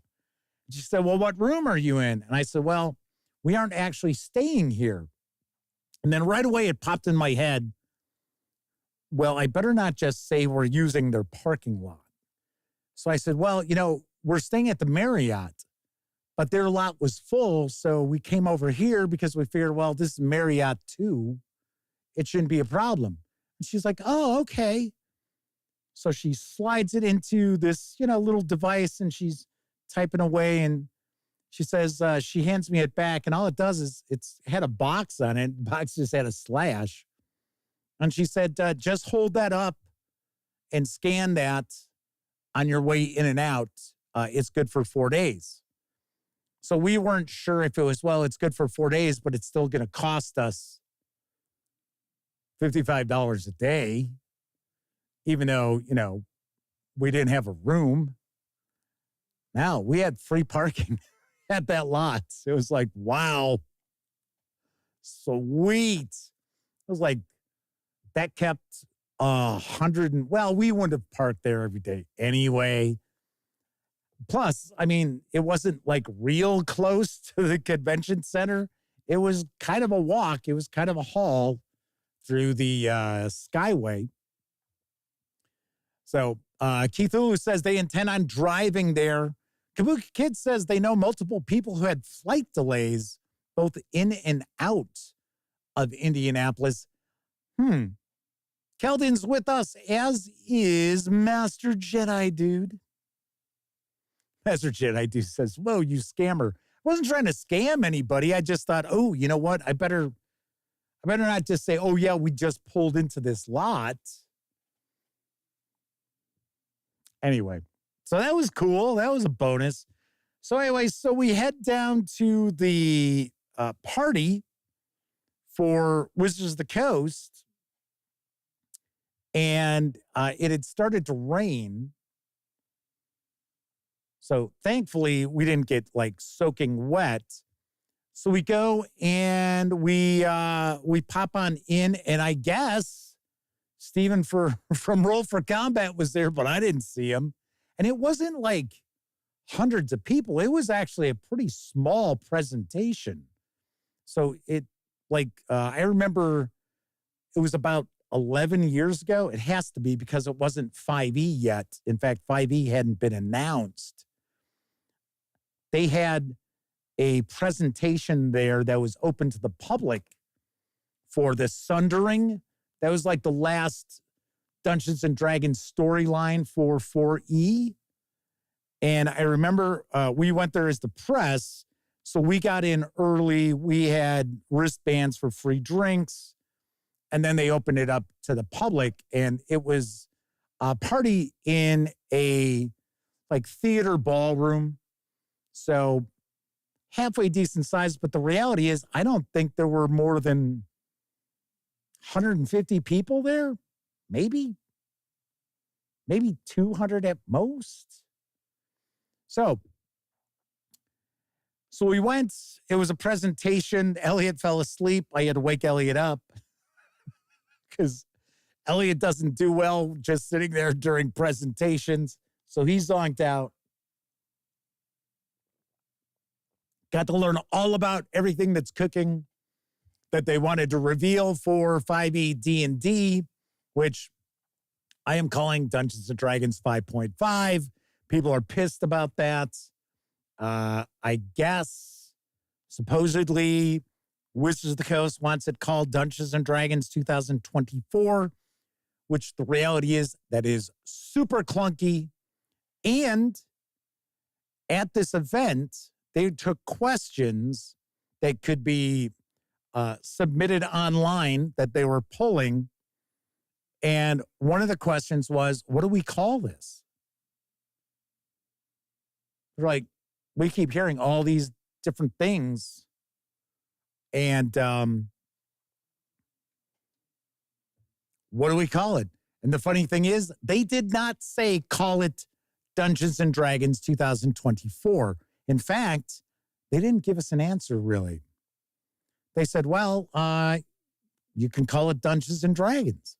She said, well, what room are you in? And I said, well, we aren't actually staying here. And then right away it popped in my head, well, I better not just say we're using their parking lot. So I said, well, we're staying at the Marriott, but their lot was full. So we came over here because we figured, well, this is Marriott too. It shouldn't be a problem. And she's like, oh, okay. So she slides it into this, little device and she's typing away and she says, she hands me it back and all it does is it's had a box on it. The box just had a slash. And she said, just hold that up and scan that on your way in and out. It's good for 4 days. So we weren't sure if it was, well, it's good for 4 days, but it's still going to cost us $55 a day, even though, we didn't have a room. Now we had free parking at that lot. It was like, wow, sweet. It was like, that kept 100 we wouldn't have parked there every day anyway. Plus, it wasn't like real close to the convention center. It was kind of a walk. It was kind of a haul through the Skyway. So Keith Ulu says they intend on driving there. Kabuki Kid says they know multiple people who had flight delays, both in and out of Indianapolis. Keldon's with us, as is Master Jedi Dude. Master Jedi Dude says, whoa, you scammer. I wasn't trying to scam anybody. I just thought, oh, you know what? I better not just say, oh, yeah, we just pulled into this lot. Anyway, so that was cool. That was a bonus. So anyway, so we head down to the party for Wizards of the Coast. And it had started to rain. So thankfully, we didn't get like soaking wet. So we go and we pop on in. And I guess Stephen from Roll for Combat was there, but I didn't see him. And it wasn't like hundreds of people. It was actually a pretty small presentation. So I remember it was about 11 years ago. It has to be because it wasn't 5e yet. In fact, 5e hadn't been announced. They had a presentation there that was open to the public for the Sundering. That was like the last Dungeons and Dragons storyline for 4E. And I remember we went there as the press. So we got in early. We had wristbands for free drinks. And then they opened it up to the public. And it was a party in a like theater ballroom. So halfway decent size. But the reality is, I don't think there were more than 150 people there. Maybe 200 at most. So we went. It was a presentation. Elliot fell asleep. I had to wake Elliot up because Elliot doesn't do well just sitting there during presentations. So he zonked out. Got to learn all about everything that's cooking that they wanted to reveal for 5e D&D, which I am calling Dungeons & Dragons 5.5. People are pissed about that. I guess, supposedly, Wizards of the Coast wants it called Dungeons & Dragons 2024, which the reality is that is super clunky. And at this event, they took questions that could be submitted online that they were pulling. And one of the questions was, what do we call this? They're like, we keep hearing all these different things. And what do we call it? And the funny thing is, they did not say, call it Dungeons & Dragons 2024. In fact, they didn't give us an answer, really. They said, well, you can call it Dungeons & Dragons.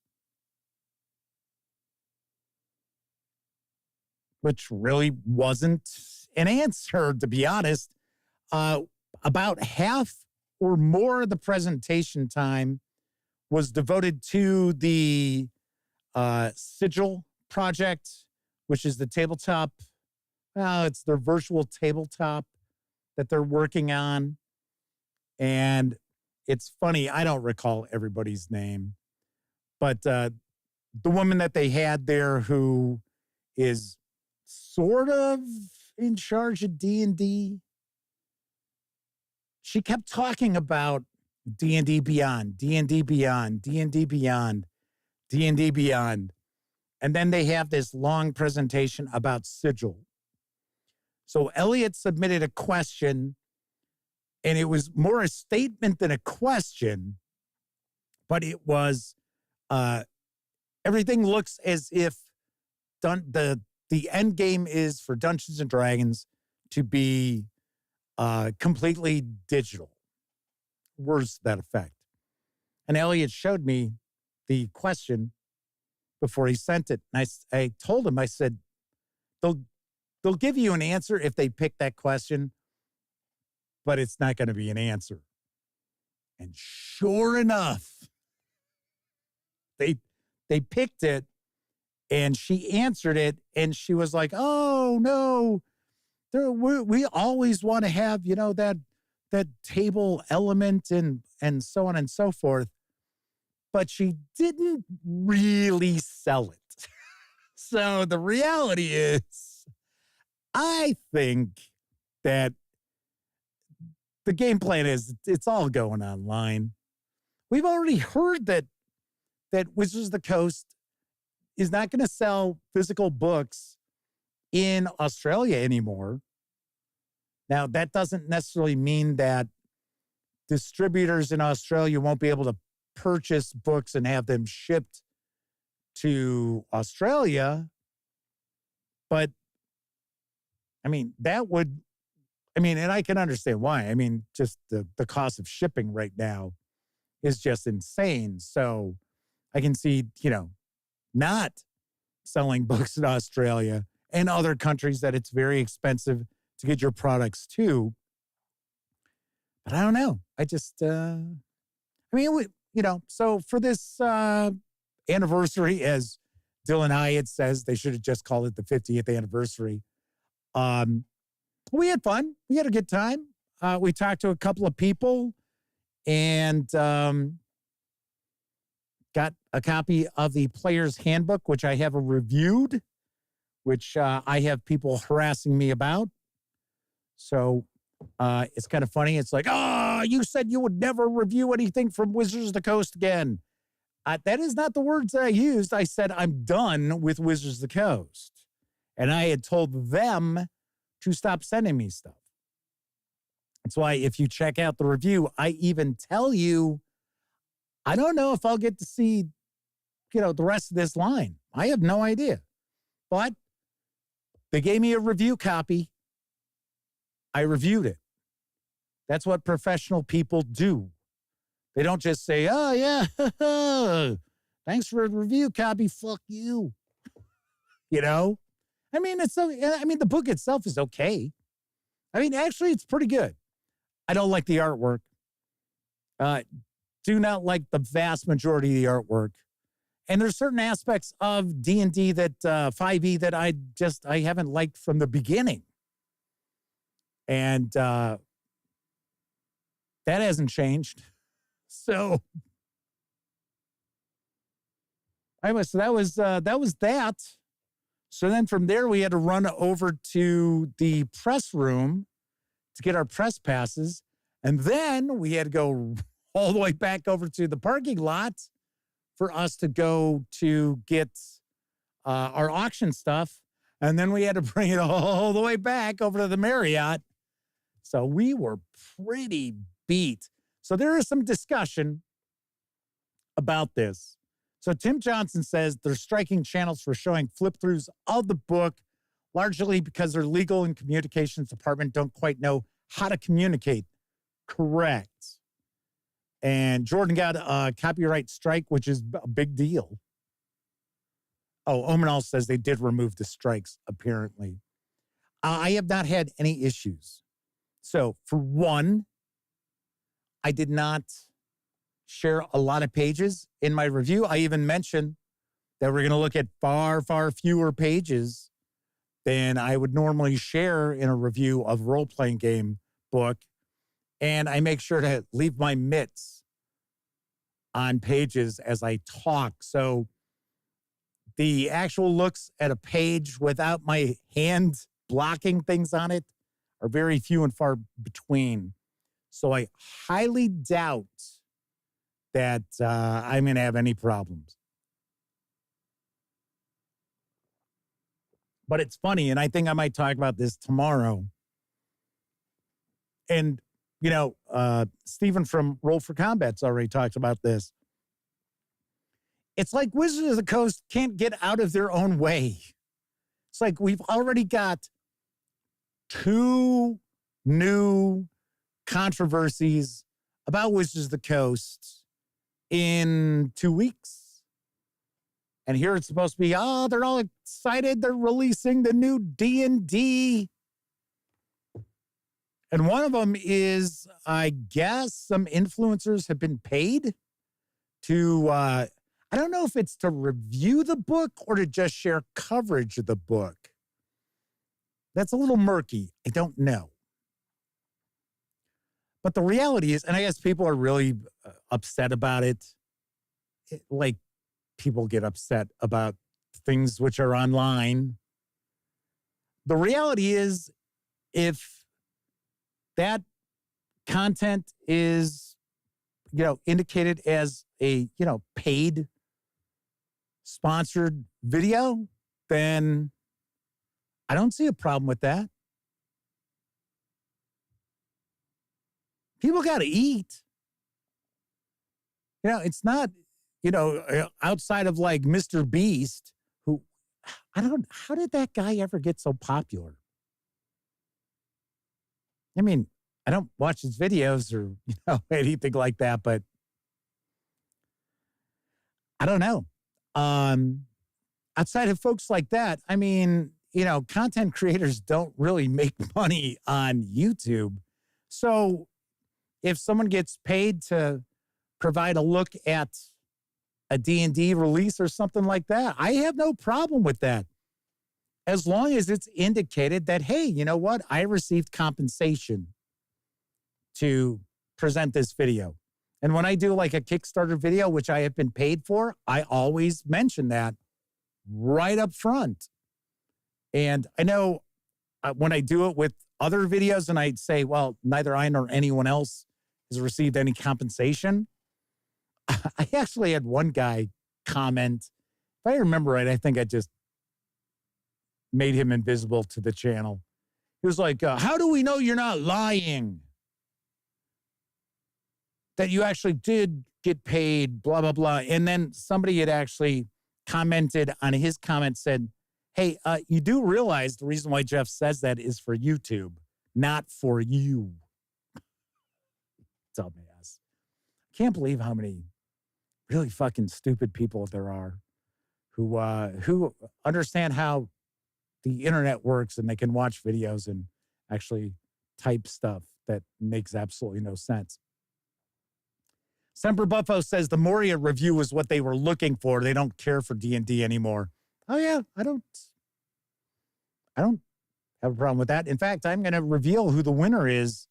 Which really wasn't an answer, to be honest. About half or more of the presentation time was devoted to the Sigil project, which is the tabletop. It's their virtual tabletop that they're working on. And it's funny, I don't recall everybody's name, but the woman that they had there who is sort of in charge of D&D, she kept talking about D&D Beyond, D&D Beyond, D&D Beyond, D&D Beyond. And then they have this long presentation about Sigil. So Elliot submitted a question, and it was more a statement than a question, but it was, everything looks as if the end game is for Dungeons & Dragons to be completely digital. Words to that effect. And Elliot showed me the question before he sent it. And I told him, I said, they'll give you an answer if they pick that question, but it's not going to be an answer. And sure enough, they picked it, and she answered it, and she was like, oh, no, we always want to have, that table element and so on and so forth. But she didn't really sell it. So the reality is, I think that the game plan is it's all going online. We've already heard that Wizards of the Coast is not going to sell physical books in Australia anymore. Now, that doesn't necessarily mean that distributors in Australia won't be able to purchase books and have them shipped to Australia. But, and I can understand why. Just the cost of shipping right now is just insane. So I can see, not selling books in Australia and other countries that it's very expensive to get your products to. But I don't know. I just, so for this anniversary, as Dylan Hyatt says, they should have just called it the 50th anniversary. We had fun. We had a good time. We talked to a couple of people, and got a copy of the Player's Handbook, which I have reviewed, which I have people harassing me about. So it's kind of funny. It's like, you said you would never review anything from Wizards of the Coast again. That is not the words that I used. I said I'm done with Wizards of the Coast. And I had told them to stop sending me stuff. That's why if you check out the review, I even tell you, I don't know if I'll get to see, the rest of this line. I have no idea. But they gave me a review copy. I reviewed it. That's what professional people do. They don't just say, oh, yeah, thanks for a review copy. Fuck you. The book itself is okay. Actually, it's pretty good. I don't like the artwork. Do not like the vast majority of the artwork. And there's certain aspects of D&D that 5e that I haven't liked from the beginning. And that hasn't changed. So that was that. So then from there, we had to run over to the press room to get our press passes. And then we had to go all the way back over to the parking lot for us to go to get our auction stuff. And then we had to bring it all the way back over to the Marriott. So we were pretty beat. So there is some discussion about this. So Tim Johnson says they're striking channels for showing flip-throughs of the book, largely because their legal and communications department don't quite know how to communicate. Correct. And Jordan got a copyright strike, which is a big deal. Oh, Omanal says they did remove the strikes, apparently. I have not had any issues. So, for one, I did not share a lot of pages in my review. I even mentioned that we're going to look at far, far fewer pages than I would normally share in a review of a role-playing game book. And I make sure to leave my mitts on pages as I talk. So the actual looks at a page without my hand blocking things on it are very few and far between. So I highly doubt that I'm going to have any problems. But it's funny, and I think I might talk about this tomorrow. And, Stephen from Roll for Combat's already talked about this. It's like Wizards of the Coast can't get out of their own way. It's like we've already got 2 new controversies about Wizards of the Coast in 2 weeks. And here it's supposed to be, they're all excited. They're releasing the new D&D. And one of them is, I guess, some influencers have been paid to, I don't know if it's to review the book or to just share coverage of the book. That's a little murky. I don't know. But the reality is, and I guess people are really upset about it. Like people get upset about things which are online. The reality is, if that content is, indicated as a, paid sponsored video, then I don't see a problem with that. People got to eat. It's not, outside of like Mr. Beast, who, how did that guy ever get so popular? I don't watch his videos or, anything like that, but I don't know. Outside of folks like that, content creators don't really make money on YouTube. So if someone gets paid to provide a look at a D&D release or something like that, I have no problem with that. As long as it's indicated that, hey, you know what? I received compensation to present this video. And when I do like a Kickstarter video, which I have been paid for, I always mention that right up front. And I know when I do it with other videos and I'd say, well, neither I nor anyone else has received any compensation. I actually had one guy comment. If I remember right, I think I just made him invisible to the channel. He was like, how do we know you're not lying? That you actually did get paid, blah, blah, blah. And then somebody had actually commented on his comment, said, hey, you do realize the reason why Jeff says that is for YouTube, not for you. Dumbass. Can't believe how many really fucking stupid people there are who understand how the internet works and they can watch videos and actually type stuff that makes absolutely no sense. Semper Buffo says the Moria review was what they were looking for. They don't care for D&D anymore. Oh yeah, I don't have a problem with that. In fact, I'm going to reveal who the winner is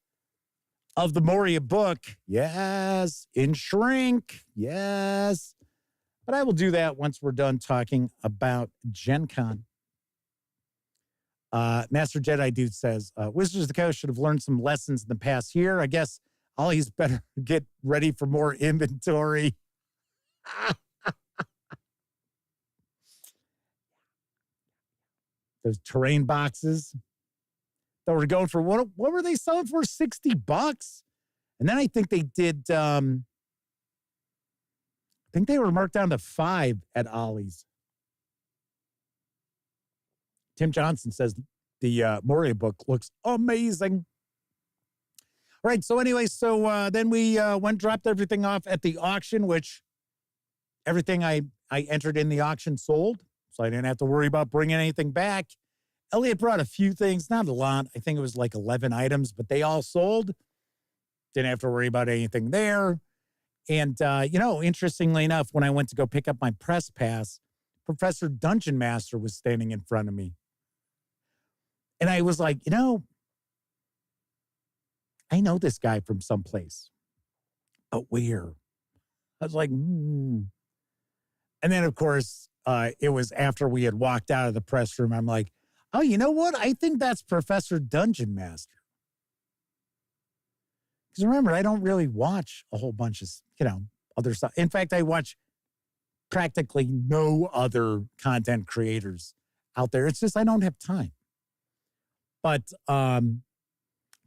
of the Moria book. Yes, in Shrink. Yes. But I will do that once we're done talking about Gen Con. Master Jedi Dude says, Wizards of the Coast should have learned some lessons in the past year. I guess Ollie's better get ready for more inventory. Those terrain boxes that were going for, what were they selling for? $60? And then I think they did, I think they were marked down to $5 at Ollie's. Tim Johnson says the Moria book looks amazing. All right, so anyway, then we dropped everything off at the auction, which everything I entered in the auction sold, so I didn't have to worry about bringing anything back. Elliot brought a few things, not a lot. I think it was like 11 items, but they all sold. Didn't have to worry about anything there. And, interestingly enough, when I went to go pick up my press pass, Professor Dungeon Master was standing in front of me. And I was like, I know this guy from someplace. But where? I was like, And then, of course, it was after we had walked out of the press room. I'm like, oh, you know what? I think that's Professor Dungeon Master. Because remember, I don't really watch a whole bunch of, other stuff. In fact, I watch practically no other content creators out there. It's just I don't have time. But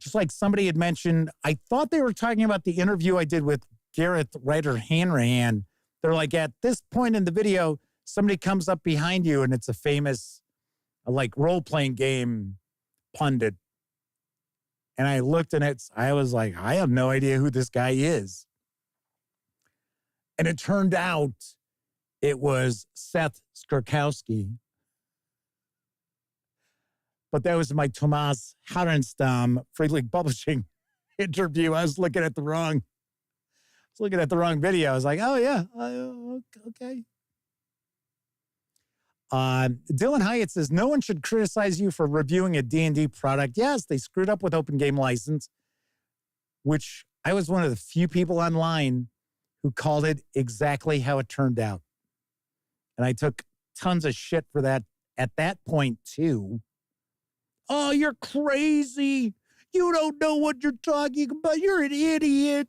just like somebody had mentioned, I thought they were talking about the interview I did with Gareth Ryder Hanrahan. They're like, at this point in the video, somebody comes up behind you and it's a famous, role-playing game pundit. And I looked and I was like, I have no idea who this guy is. And it turned out it was Seth Skurkowski. But that was my Tomas Harenstam Free League Publishing interview. I was looking at the wrong video. I was like, oh, yeah, okay. Dylan Hyatt says, no one should criticize you for reviewing a D&D product. Yes, they screwed up with open game license, which I was one of the few people online who called it exactly how it turned out. And I took tons of shit for that at that point, too. Oh, you're crazy. You don't know what you're talking about. You're an idiot.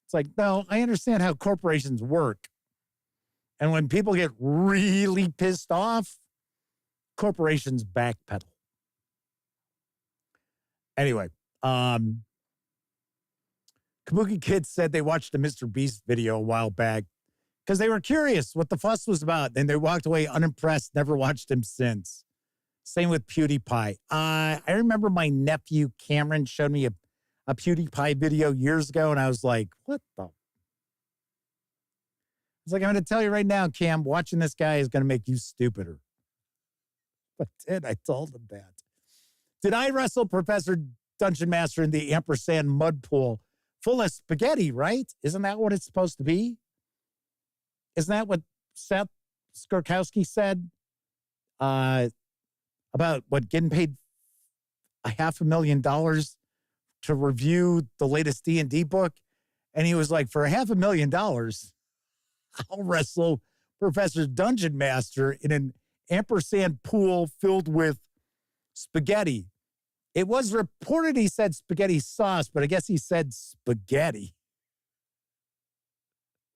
It's like, no, I understand how corporations work. And when people get really pissed off, corporations backpedal. Anyway, Kabuki Kids said they watched the Mr. Beast video a while back because they were curious what the fuss was about. And they walked away unimpressed, never watched him since. Same with PewDiePie. I remember my nephew Cameron showed me a PewDiePie video years ago, and I was like, what the? I was like, I'm going to tell you right now, Cam, watching this guy is going to make you stupider. But I told him that. Did I wrestle Professor Dungeon Master in the ampersand mud pool full of spaghetti, right? Isn't that what it's supposed to be? Isn't that what Seth Skurkowski said? About getting paid $500,000 to review the latest D&D book. And he was like, for $500,000, I'll wrestle Professor Dungeon Master in an ampersand pool filled with spaghetti. It was reported he said spaghetti sauce, but I guess he said spaghetti.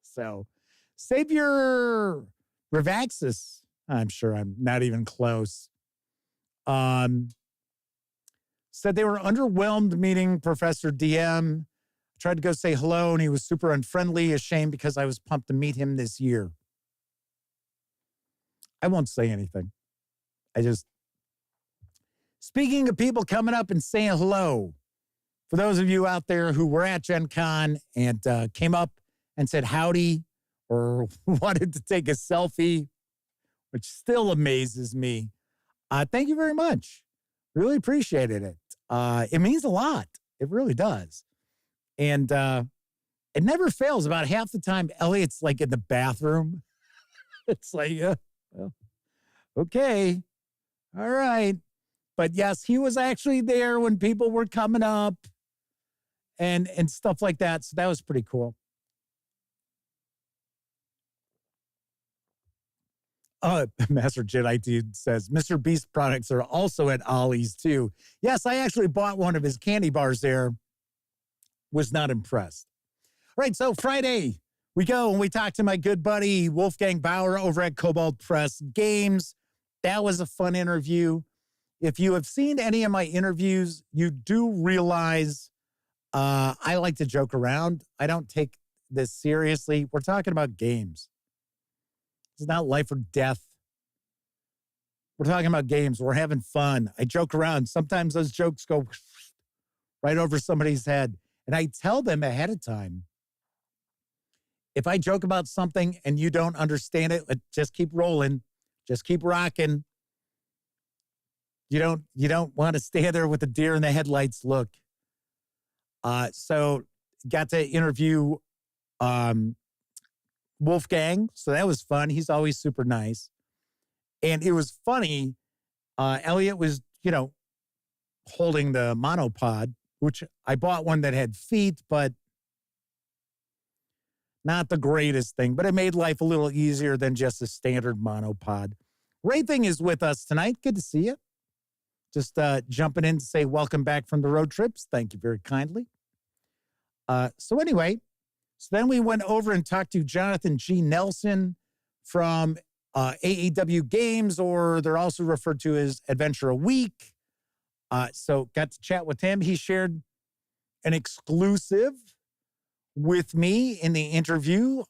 So, Savior Revaxis, I'm sure I'm not even close, said they were underwhelmed meeting Professor DM. Tried to go say hello, and he was super unfriendly, ashamed because I was pumped to meet him this year. I won't say anything. Speaking of people coming up and saying hello, for those of you out there who were at Gen Con and came up and said howdy or wanted to take a selfie, which still amazes me, thank you very much. Really appreciated it. It means a lot. It really does. And it never fails. About half the time, Elliot's like in the bathroom. It's like, well, okay. All right. But yes, he was actually there when people were coming up and stuff like that. So that was pretty cool. Master Jedi Dude says, Mr. Beast products are also at Ollie's too. Yes, I actually bought one of his candy bars there. Was not impressed. All right, so Friday, we go and we talk to my good buddy Wolfgang Bauer over at Cobalt Press Games. That was a fun interview. If you have seen any of my interviews, you do realize I like to joke around. I don't take this seriously. We're talking about games. It's not life or death. We're talking about games. We're having fun. I joke around. Sometimes those jokes go right over somebody's head. And I tell them ahead of time, if I joke about something and you don't understand it, just keep rolling. Just keep rocking. You don't want to stay there with the deer in the headlights look. So got to interview Wolfgang. So that was fun. He's always super nice. And it was funny. Elliot was, holding the monopod, which I bought one that had feet, but not the greatest thing. But it made life a little easier than just a standard monopod. Ray Thing is with us tonight. Good to see you. Just jumping in to say welcome back from the road trips. Thank you very kindly. So then we went over and talked to Jonathan G. Nelson from AEW Games, or they're also referred to as Adventure a Week. So got to chat with him. He shared an exclusive with me in the interview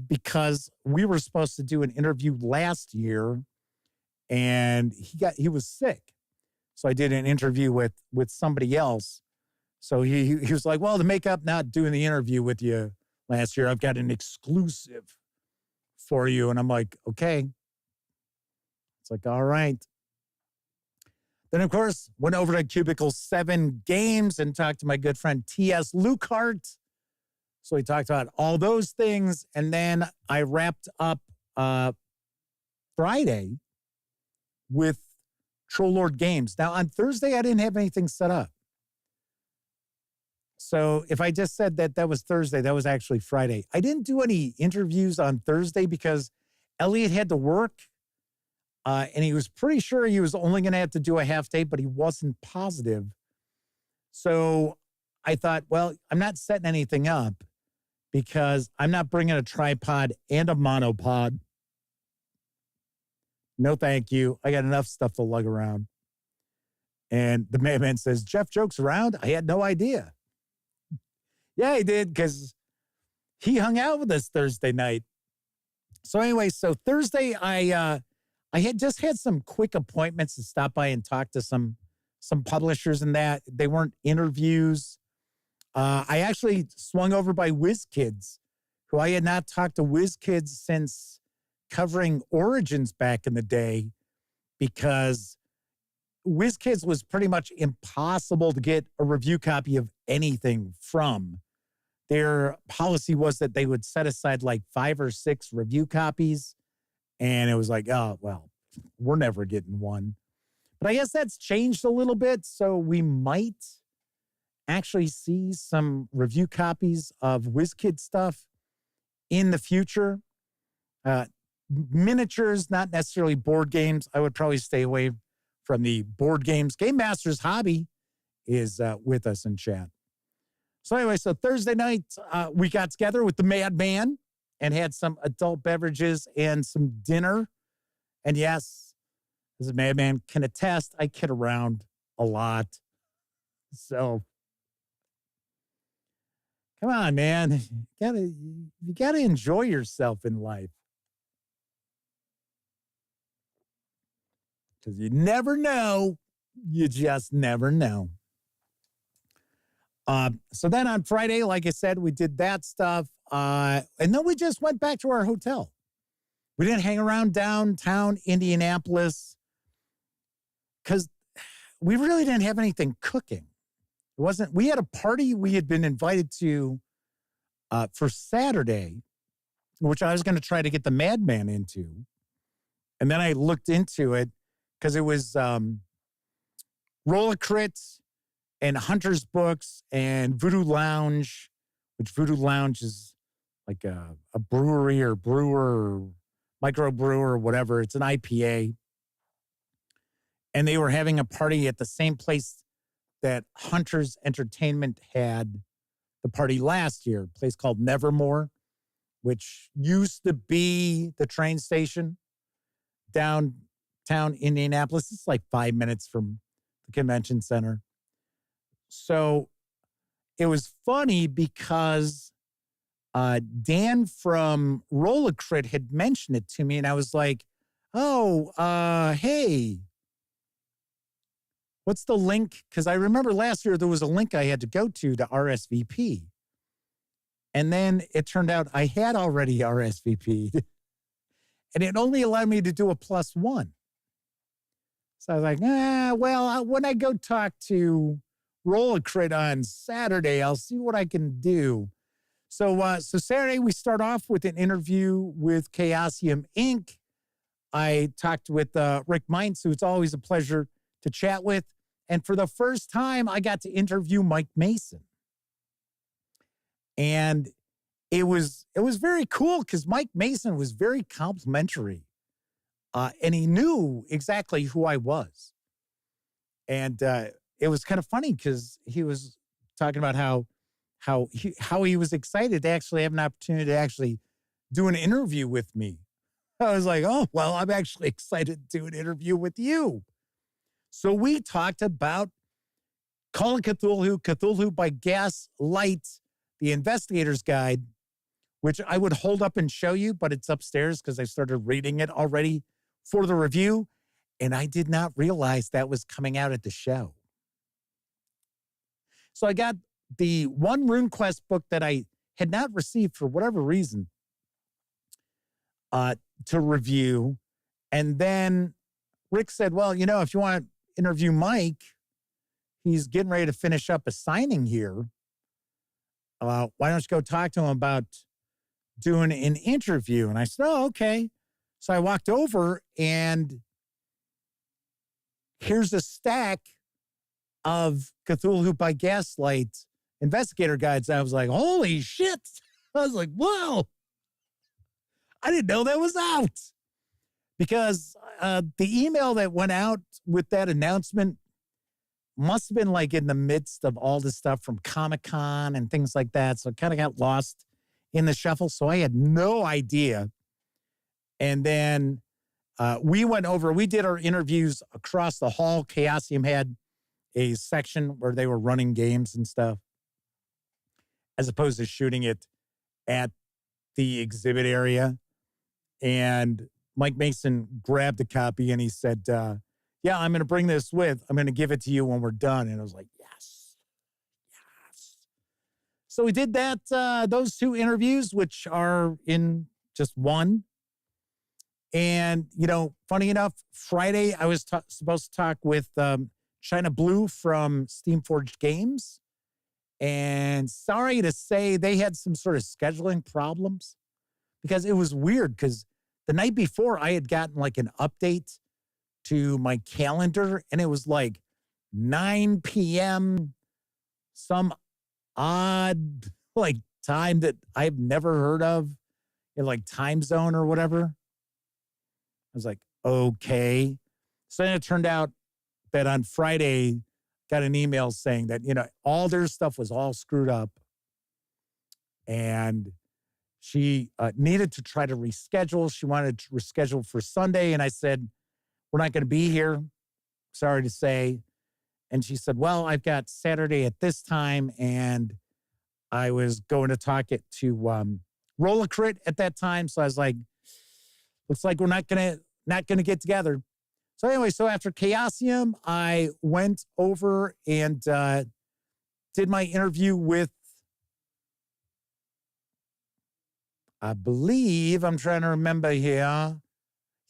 because we were supposed to do an interview last year and he was sick. So I did an interview with somebody else. So he was like, well, to make up not doing the interview with you last year, I've got an exclusive for you. And I'm like, okay. It's like, all right. Then, of course, went over to Cubicle 7 Games and talked to my good friend T.S. Lukehart. So we talked about all those things. And then I wrapped up Friday with Troll Lord Games. Now, on Thursday, I didn't have anything set up. So if I just said that was Thursday, that was actually Friday. I didn't do any interviews on Thursday because Elliot had to work. And he was pretty sure he was only going to have to do a half day, but he wasn't positive. So I thought, well, I'm not setting anything up because I'm not bringing a tripod and a monopod. No, thank you. I got enough stuff to lug around. And the madman says, Jeff jokes around? I had no idea. Yeah, he did because he hung out with us Thursday night. So anyway, so Thursday, I had just had some quick appointments to stop by and talk to some publishers and that. They weren't interviews. I actually swung over by WizKids, who I had not talked to WizKids since covering Origins back in the day, because WizKids was pretty much impossible to get a review copy of anything from. Their policy was that they would set aside like 5 or 6 review copies. And it was like, oh, well, we're never getting one. But I guess that's changed a little bit. So we might actually see some review copies of WizKid stuff in the future. Miniatures, not necessarily board games. I would probably stay away from the board games. Game Master's Hobby is with us in chat. So anyway, so Thursday night, we got together with the Madman and had some adult beverages and some dinner. And yes, as a Madman can attest, I kid around a lot. So come on, man. You gotta enjoy yourself in life. Because you never know. You just never know. So then on Friday, like I said, we did that stuff. And then we just went back to our hotel. We didn't hang around downtown Indianapolis because we really didn't have anything cooking. We had a party we had been invited to for Saturday, which I was going to try to get the Madman into. And then I looked into it because it was Roll-A-Crit and Hunter's Books and Voodoo Lounge, which Voodoo Lounge is like a brewery or brewer or microbrewer or whatever. It's an IPA. And they were having a party at the same place that Hunter's Entertainment had the party last year, a place called Nevermore, which used to be the train station downtown Indianapolis. It's like 5 minutes from the convention center. So it was funny because Dan from Roll-A-Crit had mentioned it to me, and I was like, hey, what's the link? Because I remember last year there was a link I had to go to RSVP. And then it turned out I had already RSVP'd, and it only allowed me to do a +1. So I was like, when I go talk to Roll-A-Crit on Saturday, I'll see what I can do. So Saturday, we start off with an interview with Chaosium Inc. I talked with Rick Mintz, who it's always a pleasure to chat with. And for the first time, I got to interview Mike Mason. And it was very cool because Mike Mason was very complimentary. And he knew exactly who I was. And it was kind of funny because he was talking about how he was excited to actually have an opportunity to actually do an interview with me. I was like, oh, well, I'm actually excited to do an interview with you. So we talked about Call of Cthulhu, Cthulhu by Gaslight, the Investigator's Guide, which I would hold up and show you, but it's upstairs because I started reading it already for the review, and I did not realize that was coming out at the show. So I got the one RuneQuest book that I had not received for whatever reason to review. And then Rick said, well, if you want to interview Mike, he's getting ready to finish up a signing here. Why don't you go talk to him about doing an interview? And I said, oh, okay. So I walked over, and here's a stack of Cthulhu by Gaslight Investigator Guides. I was like, holy shit. I was like, whoa. I didn't know that was out. Because the email that went out with that announcement must have been like in the midst of all this stuff from Comic-Con and things like that. So it kind of got lost in the shuffle. So I had no idea. And then we did our interviews across the hall. Chaosium had a section where they were running games and stuff, as opposed to shooting it at the exhibit area. And Mike Mason grabbed a copy and he said, yeah, I'm going to bring this with. I'm going to give it to you when we're done. And I was like, yes. So we did that, those two interviews, which are in just one. And, funny enough, Friday, I was supposed to talk with China Blue from Steamforged Games. And sorry to say, they had some sort of scheduling problems because it was weird because the night before I had gotten like an update to my calendar and it was like 9 p.m. some odd like time that I've never heard of in like time zone or whatever. I was like, okay. So then it turned out that on Friday, got an email saying that, all their stuff was all screwed up. And she needed to try to reschedule. She wanted to reschedule for Sunday. And I said, we're not going to be here. Sorry to say. And she said, well, I've got Saturday at this time. And I was going to talk it to Rollacrit at that time. So I was like, looks like we're not going to get together. So anyway, so after Chaosium, I went over and did my interview with, I believe, I'm trying to remember here.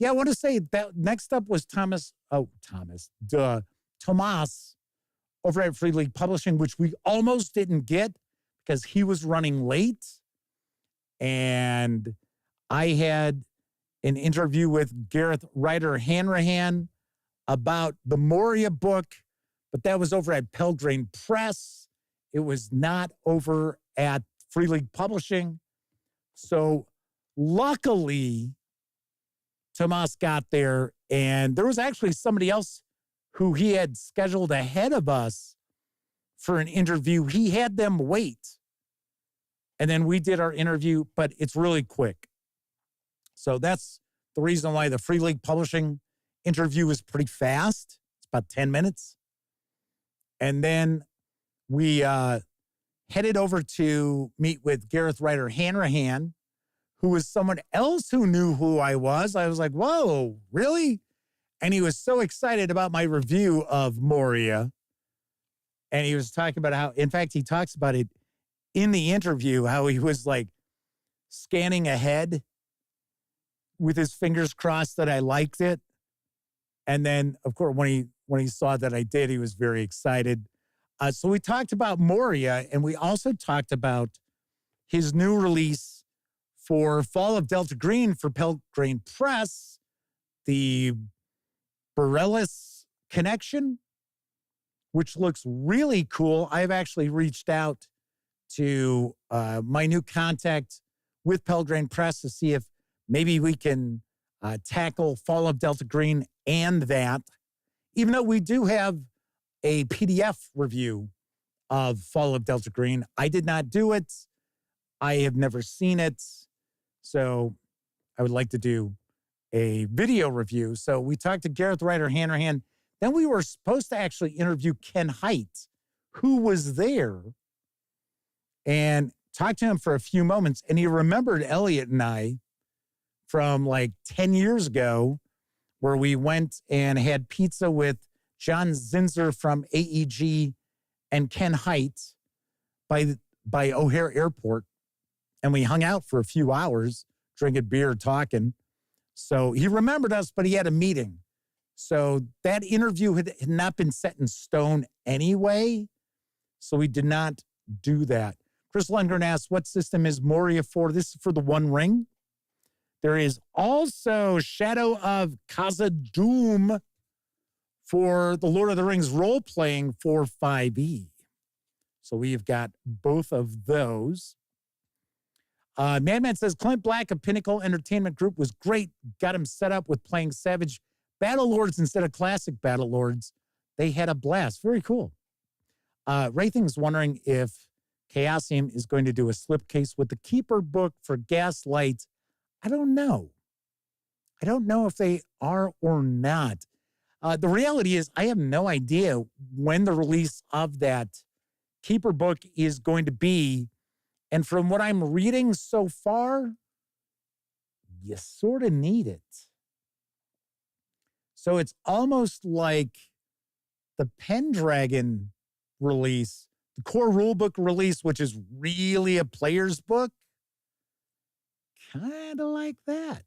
Yeah, I want to say that next up was Tomas over at Free League Publishing, which we almost didn't get because he was running late. And I had an interview with Gareth Ryder Hanrahan about the Moria book, but that was over at Pelgrane Press. It was not over at Free League Publishing. So luckily, Tomas got there, and there was actually somebody else who he had scheduled ahead of us for an interview. He had them wait, and then we did our interview, but it's really quick. So that's the reason why the Free League Publishing interview is pretty fast. It's about 10 minutes. And then we headed over to meet with Gareth Ryder Hanrahan, who was someone else who knew who I was. I was like, whoa, really? And he was so excited about my review of Moria. And he was talking about how, in fact, he talks about it in the interview, how he was like scanning ahead with his fingers crossed that I liked it. And then, of course, when he saw that I did, he was very excited. So we talked about Moria, and we also talked about his new release for Fall of Delta Green for Pelgrane Press, the Borellis Connection, which looks really cool. I've actually reached out to my new contact with Pelgrane Press to see if maybe we can tackle Fall of Delta Green and that, even though we do have a PDF review of Fall of Delta Green. I did not do it. I have never seen it. So I would like to do a video review. So we talked to Gareth Ryder Hanrahan. Then we were supposed to actually interview Ken Hite, who was there, and talked to him for a few moments. And he remembered Elliot and I from like 10 years ago, where we went and had pizza with John Zinzer from AEG and Ken Hite by O'Hare Airport. And we hung out for a few hours, drinking beer, talking. So he remembered us, but he had a meeting. So that interview had not been set in stone anyway. So we did not do that. Chris Lundgren asks, what system is Moria for? This is for the One Ring. There is also Shadow of Khazad-dûm for the Lord of the Rings role-playing for 5e. So we've got both of those. Madman says, Clint Black of Pinnacle Entertainment Group was great. Got him set up with playing Savage Battle Lords instead of classic Battle Lords. They had a blast. Very cool. Raything's wondering if Chaosium is going to do a slipcase with the Keeper book for Gaslight. I don't know. I don't know if they are or not. The reality is I have no idea when the release of that Keeper book is going to be. And from what I'm reading so far, you sort of need it. So it's almost like the Pendragon release, the core rulebook release, which is really a player's book. Kind of like that.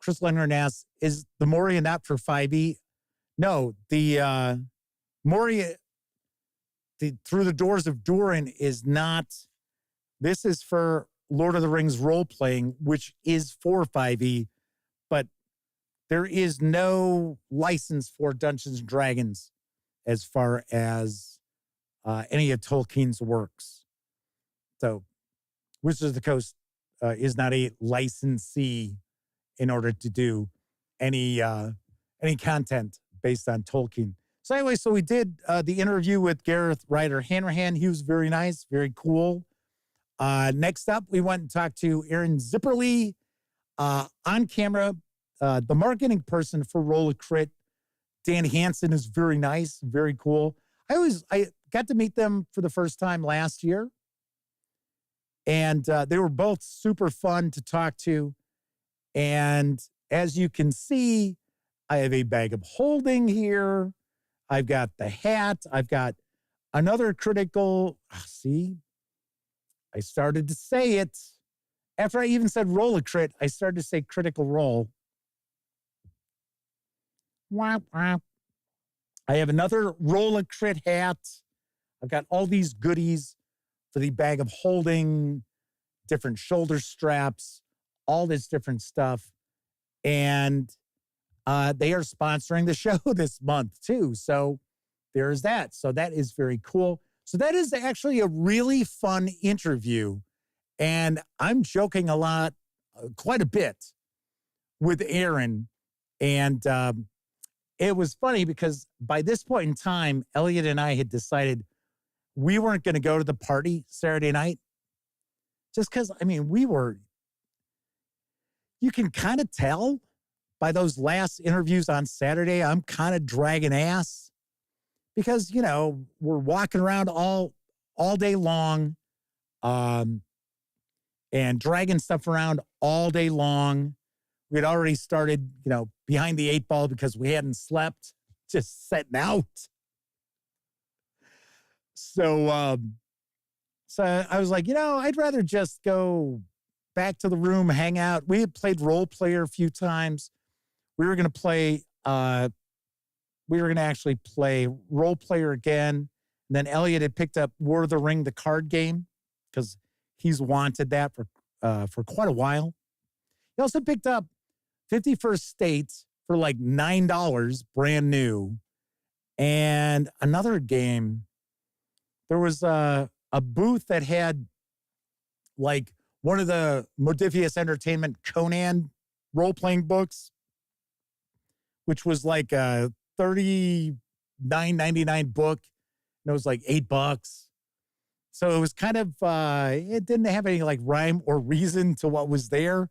Chris Leonard asks, is the Moria not for 5e? No, the Moria, the Through the Doors of Durin is not. This is for Lord of the Rings role-playing, which is for 5e, but there is no license for Dungeons & Dragons as far as any of Tolkien's works. So Wizards of the Coast is not a licensee in order to do any content based on Tolkien. So anyway, so we did the interview with Gareth Ryder Hanrahan. He was very nice, very cool. Next up, we went and talked to Aaron Zipperly on camera, the marketing person for Roll a Crit. Dan Hansen is very nice, very cool. I got to meet them for the first time last year. And they were both super fun to talk to. And as you can see, I have a bag of holding here. I've got the hat. I've got another critical. See, I started to say it. After I even said roll a crit, I started to say critical role. Wah, wah. I have another roll a crit hat. I've got all these goodies for the bag of holding, different shoulder straps, all this different stuff. And they are sponsoring the show this month too. So there's that. So that is very cool. So that is actually a really fun interview. And I'm joking a lot, quite a bit with Aaron. And it was funny because by this point in time, Elliot and I had decided we weren't going to go to the party Saturday night. Just because, I mean, you can kind of tell by those last interviews on Saturday, I'm kind of dragging ass because, you know, we're walking around all day long and dragging stuff around all day long. We had already started, you know, behind the 8 ball because we hadn't slept, just sitting out. So I was like, you know, I'd rather just go back to the room, hang out. We had played Role Player a few times. We were going to actually play Role Player again. And then Elliot had picked up War of the Ring, the card game, because he's wanted that for quite a while. He also picked up 51st State for like $9, brand new. And another game, there was a booth that had like one of the Modiphius Entertainment Conan role-playing books, which was like a $39.99 book. And it was like $8. So it was kind of, it didn't have any like rhyme or reason to what was there,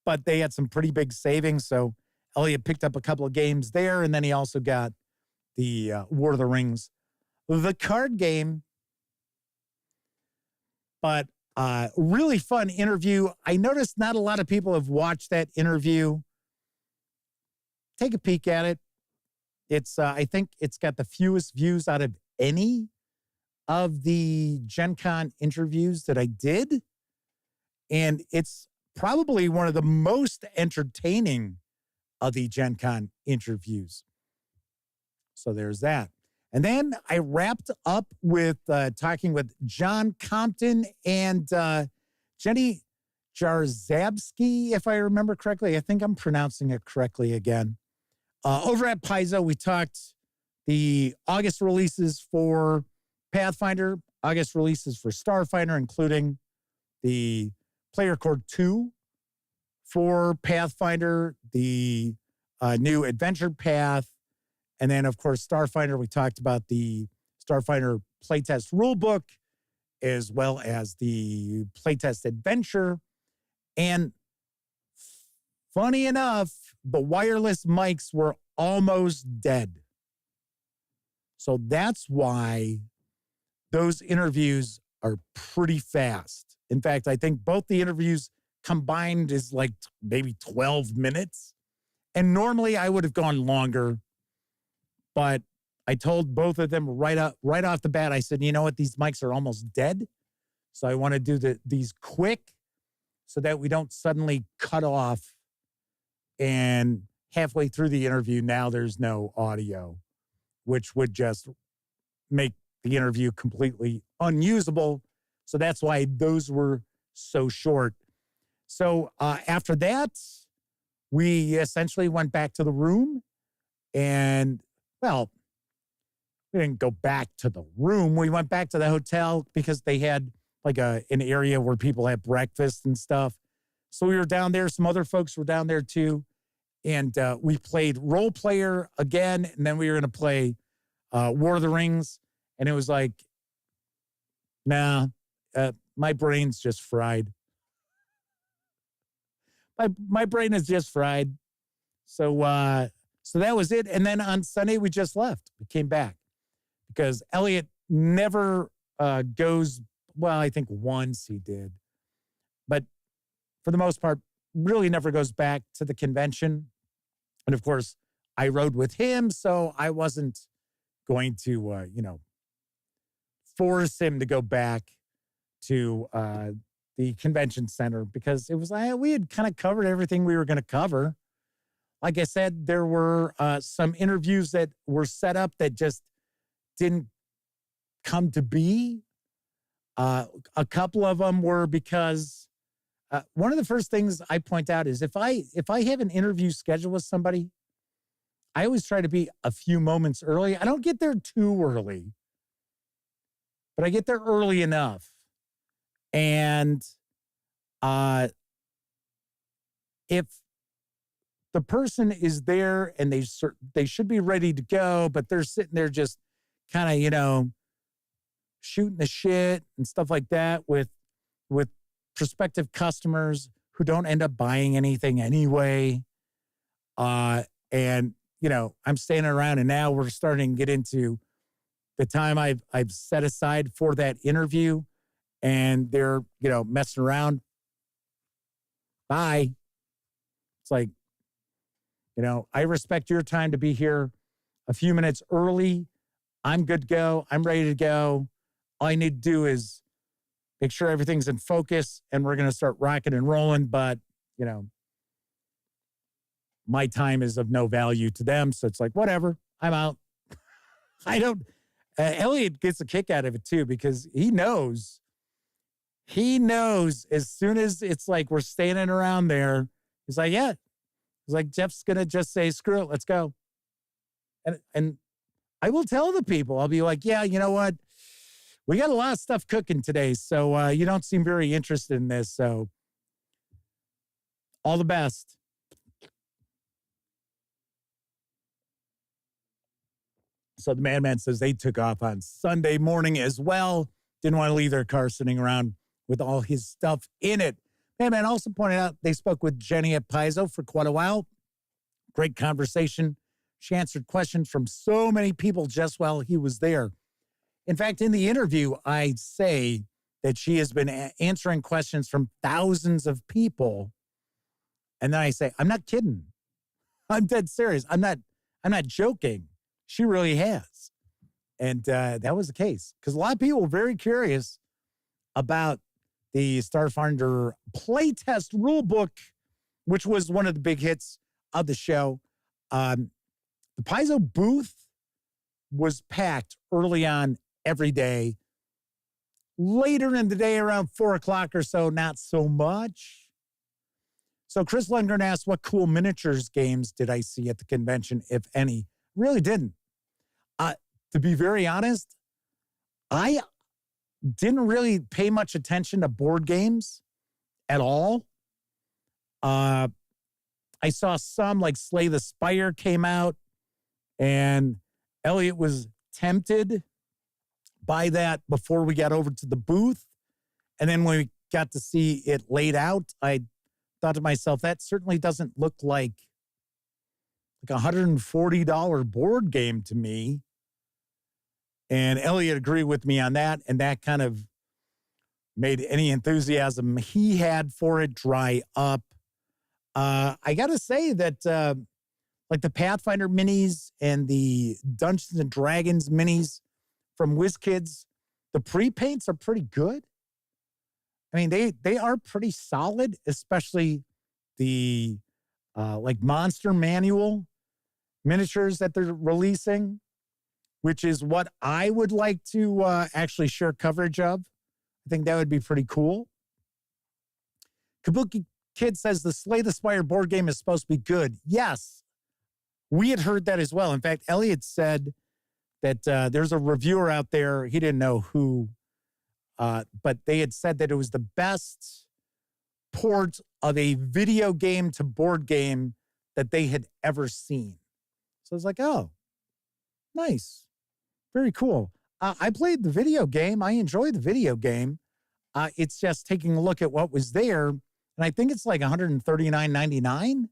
but they had some pretty big savings. So Elliot picked up a couple of games there. And then he also got the War of the Rings, the card game. But really fun interview. I noticed not a lot of people have watched that interview. Take a peek at it. It's I think it's got the fewest views out of any of the Gen Con interviews that I did. And it's probably one of the most entertaining of the Gen Con interviews. So there's that. And then I wrapped up with talking with John Compton and Jenny Jarzabski, if I remember correctly. I think I'm pronouncing it correctly again. Over at Paizo, we talked the August releases for Pathfinder, August releases for Starfinder, including the Player Core 2 for Pathfinder, the new Adventure Path, and then, of course, Starfinder. We talked about the Starfinder playtest rulebook, as well as the playtest adventure. And funny enough, the wireless mics were almost dead. So that's why those interviews are pretty fast. In fact, I think both the interviews combined is like maybe 12 minutes. And normally I would have gone longer, but I told both of them right off the bat, I said, you know what, these mics are almost dead. So I want to do these quick so that we don't suddenly cut off and halfway through the interview, now there's no audio, which would just make the interview completely unusable. So that's why those were so short. So after that, we essentially went back to the room and, well, We didn't go back to the room. We went back to the hotel because they had like an area where people had breakfast and stuff. So we were down there. Some other folks were down there too. And we played Role Player again. And then we were going to play War of the Rings. And it was like, nah, my brain's just fried. My brain is just fried. So that was it. And then on Sunday, we just left. We came back because Elliot never goes. Well, I think once he did. But for the most part, really never goes back to the convention. And of course, I rode with him. So I wasn't going to, force him to go back to the convention center because it was like we had kind of covered everything we were going to cover. Like I said, there were some interviews that were set up that just didn't come to be. A couple of them were because one of the first things I point out is if I have an interview scheduled with somebody, I always try to be a few moments early. I don't get there too early, but I get there early enough. And if the person is there and they should be ready to go, but they're sitting there just kind of, shooting the shit and stuff like that with prospective customers who don't end up buying anything anyway. And, I'm standing around and now we're starting to get into the time I've set aside for that interview and they're, messing around. Bye. It's like, I respect your time to be here a few minutes early. I'm good to go. I'm ready to go. All I need to do is make sure everything's in focus and we're going to start rocking and rolling. But, my time is of no value to them. So it's like, whatever, I'm out. Elliot gets a kick out of it too, because he knows as soon as it's like we're standing around there, he's like, yeah. He's like, Jeff's going to just say, screw it, let's go. And I will tell the people, I'll be like, yeah, you know what? We got a lot of stuff cooking today. So you don't seem very interested in this. So all the best. So the Madman says they took off on Sunday morning as well. Didn't want to leave their car sitting around with all his stuff in it. Madman also pointed out they spoke with Jenny at Paizo for quite a while. Great conversation. She answered questions from so many people just while he was there. In fact, in the interview, I say that she has been answering questions from thousands of people. And then I say, I'm not kidding. I'm dead serious. I'm not joking. She really has. And that was the case. Because a lot of people were very curious about the Starfinder playtest rulebook, which was one of the big hits of the show. The Paizo booth was packed early on every day. Later in the day, around 4 o'clock or so, not so much. So Chris Lundgren asked, what cool miniatures games did I see at the convention, if any? Really didn't. To be very honest, I didn't really pay much attention to board games at all. I saw some like Slay the Spire came out, and Elliot was tempted by that before we got over to the booth. And then when we got to see it laid out, I thought to myself, that certainly doesn't look like a $140 board game to me. And Elliot agreed with me on that, and that kind of made any enthusiasm he had for it dry up. I got to say that like the Pathfinder minis and the Dungeons and Dragons minis from WizKids, the pre-paints are pretty good. I mean, they are pretty solid, especially the like Monster Manual miniatures that they're releasing, which is what I would like to actually share coverage of. I think that would be pretty cool. Kabuki Kid says the Slay the Spire board game is supposed to be good. Yes, we had heard that as well. In fact, Elliot said that there's a reviewer out there. He didn't know who, but they had said that it was the best port of a video game to board game that they had ever seen. So I was like, oh, nice. Very cool. I played the video game. I enjoyed the video game. It's just taking a look at what was there. And I think it's like $139.99.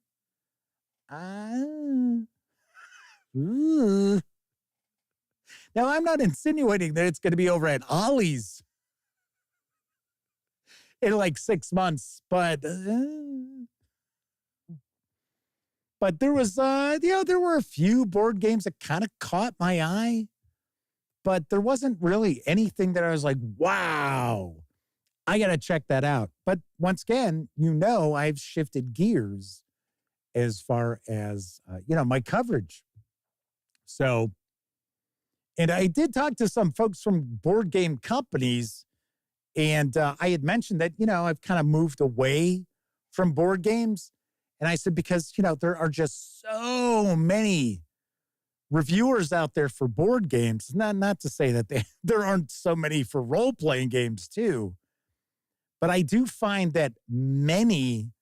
Now, I'm not insinuating that it's going to be over at Ollie's in like 6 months, but there was, there were a few board games that kind of caught my eye, but there wasn't really anything that I was like, wow, I got to check that out. But once again, I've shifted gears as far as, my coverage. So, and I did talk to some folks from board game companies, and I had mentioned that, I've kind of moved away from board games. And I said, because, there are just so many reviewers out there for board games. Not to say that there aren't so many for role-playing games too. But I do find that many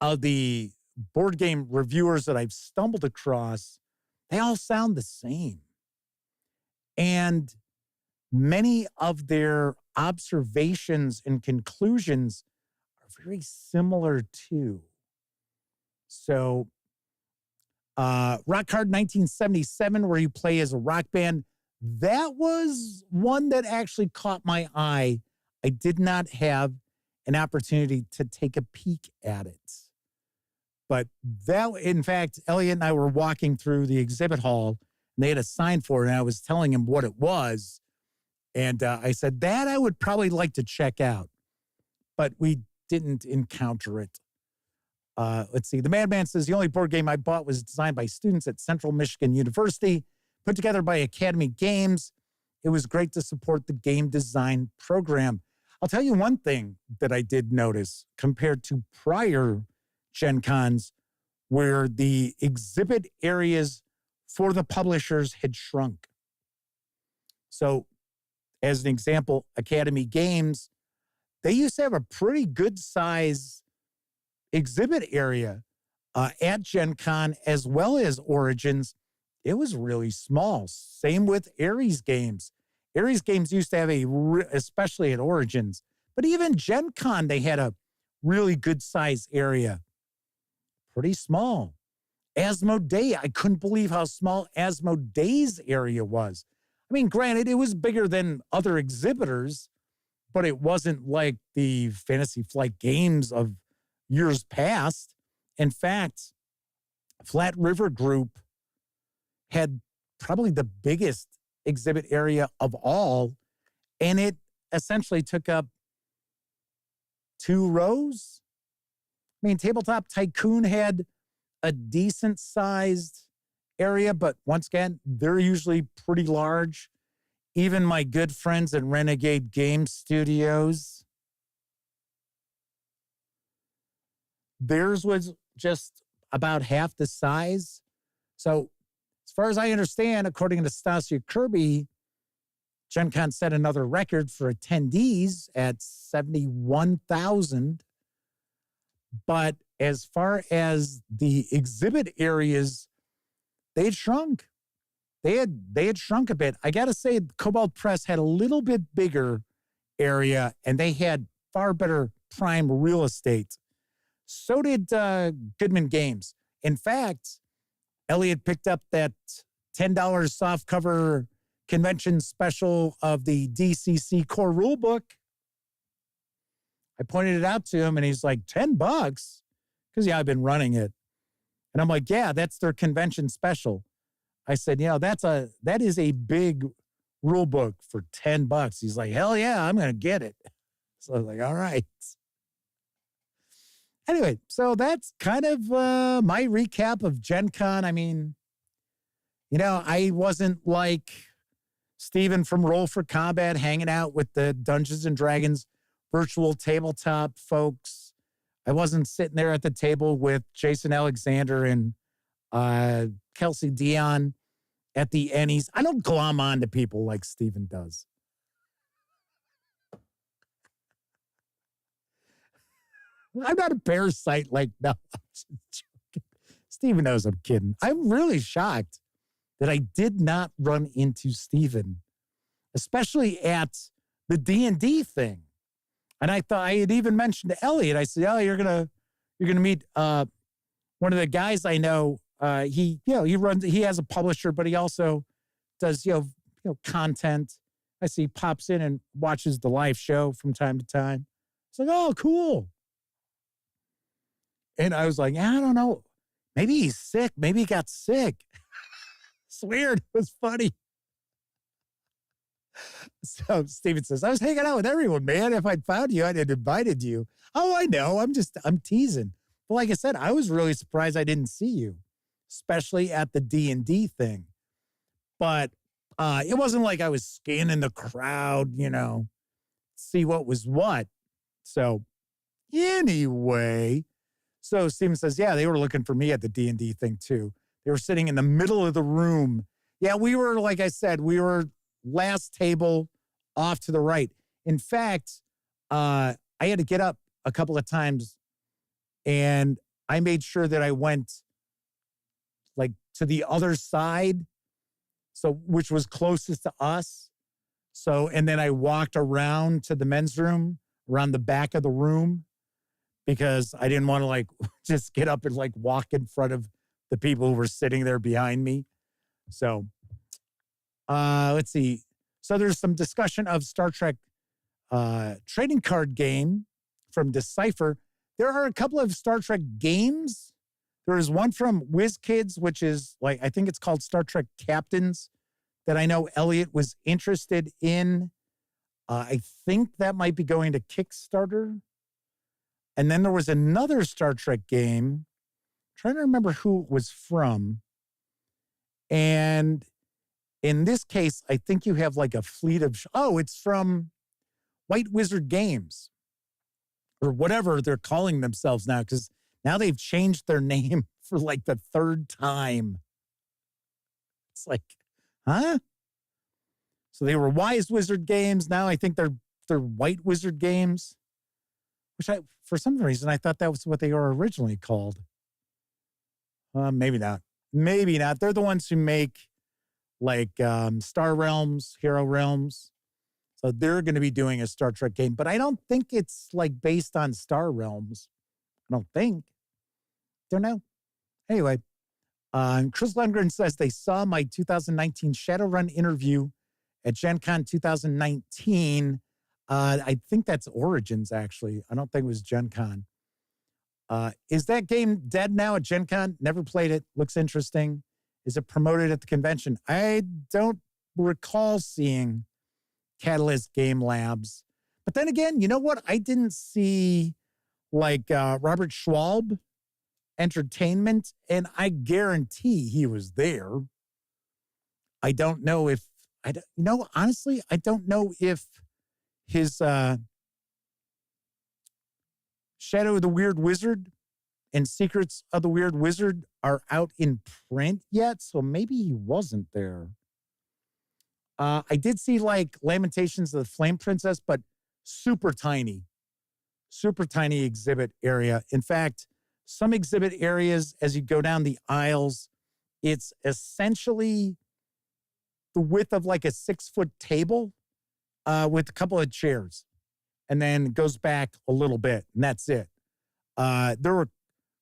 of the board game reviewers that I've stumbled across, they all sound the same. And many of their observations and conclusions are very similar too. So, Rock Hard 1977, where you play as a rock band, that was one that actually caught my eye. I did not have an opportunity to take a peek at it. But that, in fact, Elliot and I were walking through the exhibit hall, and they had a sign for it, and I was telling him what it was. And I said, that I would probably like to check out. But we didn't encounter it. Let's see. The Madman says, the only board game I bought was designed by students at Central Michigan University, put together by Academy Games. It was great to support the game design program. I'll tell you one thing that I did notice compared to prior Gen Cons, where the exhibit areas for the publishers had shrunk. So, as an example, Academy Games, they used to have a pretty good size exhibit area at Gen Con as well as Origins. It was really small. Same with Ares Games. Ares Games used to have especially at Origins, but even Gen Con, they had a really good size area. Pretty small. Asmodee, I couldn't believe how small Asmodee's area was. I mean, granted, it was bigger than other exhibitors, but it wasn't like the Fantasy Flight Games of years past. In fact, Flat River Group had probably the biggest exhibit area of all, and it essentially took up 2 rows. I mean, Tabletop Tycoon had a decent sized area, but once again, they're usually pretty large. Even my good friends at Renegade Game Studios, theirs was just about half the size. So as far as I understand, according to Stasia Kirby, Gen Con set another record for attendees at 71,000. But as far as the exhibit areas, they had shrunk. They had shrunk a bit. I got to say, Cobalt Press had a little bit bigger area, and they had far better prime real estate. So did Goodman Games. In fact, Elliot picked up that $10 softcover convention special of the DCC core rulebook. I pointed it out to him, and he's like, $10? Because, I've been running it. And I'm like, yeah, that's their convention special. I said, that is a big rule book for $10. He's like, hell yeah, I'm going to get it. So I was like, all right. Anyway, so that's kind of my recap of Gen Con. I mean, I wasn't like Steven from Roll for Combat hanging out with the Dungeons and Dragons virtual tabletop folks. I wasn't sitting there at the table with Jason Alexander and Kelsey Dion. at the Ennies. I don't glom on to people like Steven does. I'm not a parasite like, no, I'm just joking. Steven knows I'm kidding. I'm really shocked that I did not run into Steven, especially at the D&D thing. And I thought I had even mentioned to Elliot, I said, you're gonna meet one of the guys I know. He has a publisher, but he also does, content. I see he pops in and watches the live show from time to time. It's like, oh, cool. And I was like, I don't know. Maybe he's sick. Maybe he got sick. It's weird. It was funny. So Steven says, I was hanging out with everyone, man. If I'd found you, I'd have invited you. Oh, I know. I'm teasing. But like I said, I was really surprised I didn't see you, especially at the D&D thing. But it wasn't like I was scanning the crowd, see what was what. So anyway, so Steven says, yeah, they were looking for me at the D&D thing too. They were sitting in the middle of the room. Yeah, we were, like I said, we were last table off to the right. In fact, I had to get up a couple of times and I made sure that I went like to the other side, so which was closest to us. So, and then I walked around to the men's room, around the back of the room, because I didn't want to like just get up and like walk in front of the people who were sitting there behind me. So, let's see. So there's some discussion of Star Trek trading card game from Decipher. There are a couple of Star Trek games. There is one from WizKids, which is like, I think it's called Star Trek Captains, that I know Elliot was interested in. I think that might be going to Kickstarter. And then there was another Star Trek game. I'm trying to remember who it was from. And in this case, I think you have like a fleet of, it's from White Wizard Games or whatever they're calling themselves now, because now they've changed their name for like the third time. It's like, huh? So they were Wise Wizard Games. Now I think they're White Wizard Games, which for some reason, I thought that was what they were originally called. Maybe not. Maybe not. They're the ones who make like Star Realms, Hero Realms. So they're going to be doing a Star Trek game, but I don't think it's like based on Star Realms. I don't think. Don't know. Anyway, Chris Lundgren says they saw my 2019 Shadowrun interview at Gen Con 2019. I think that's Origins, actually. I don't think it was Gen Con. Is that game dead now at Gen Con? Never played it. Looks interesting. Is it promoted at the convention? I don't recall seeing Catalyst Game Labs. But then again, you know what? I didn't see like Robert Schwalb Entertainment, and I guarantee he was there. I don't know if, honestly, I don't know if his Shadow of the Weird Wizard and Secrets of the Weird Wizard are out in print yet, so maybe he wasn't there. I did see like Lamentations of the Flame Princess, but super tiny exhibit area. In fact, some exhibit areas, as you go down the aisles, it's essentially the width of like a 6-foot table with a couple of chairs, and then it goes back a little bit, and that's it. There were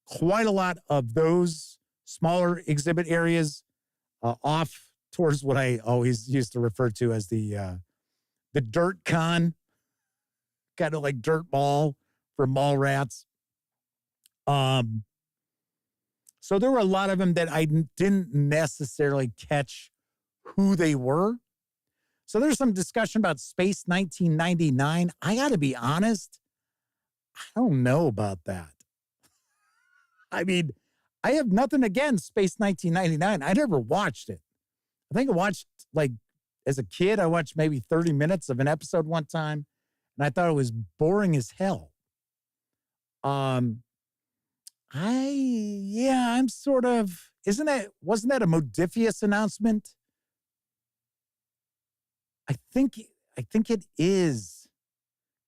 quite a lot of those smaller exhibit areas off towards what I always used to refer to as the dirt con, kind of like dirt mall for mall rats. So there were a lot of them that I didn't necessarily catch who they were. So there's some discussion about Space 1999. I got to be honest, I don't know about that. I mean, I have nothing against Space 1999. I never watched it. I think I watched, like, as a kid, I watched maybe 30 minutes of an episode one time, and I thought it was boring as hell. I'm sort of, wasn't that a Modiphius announcement I think it is.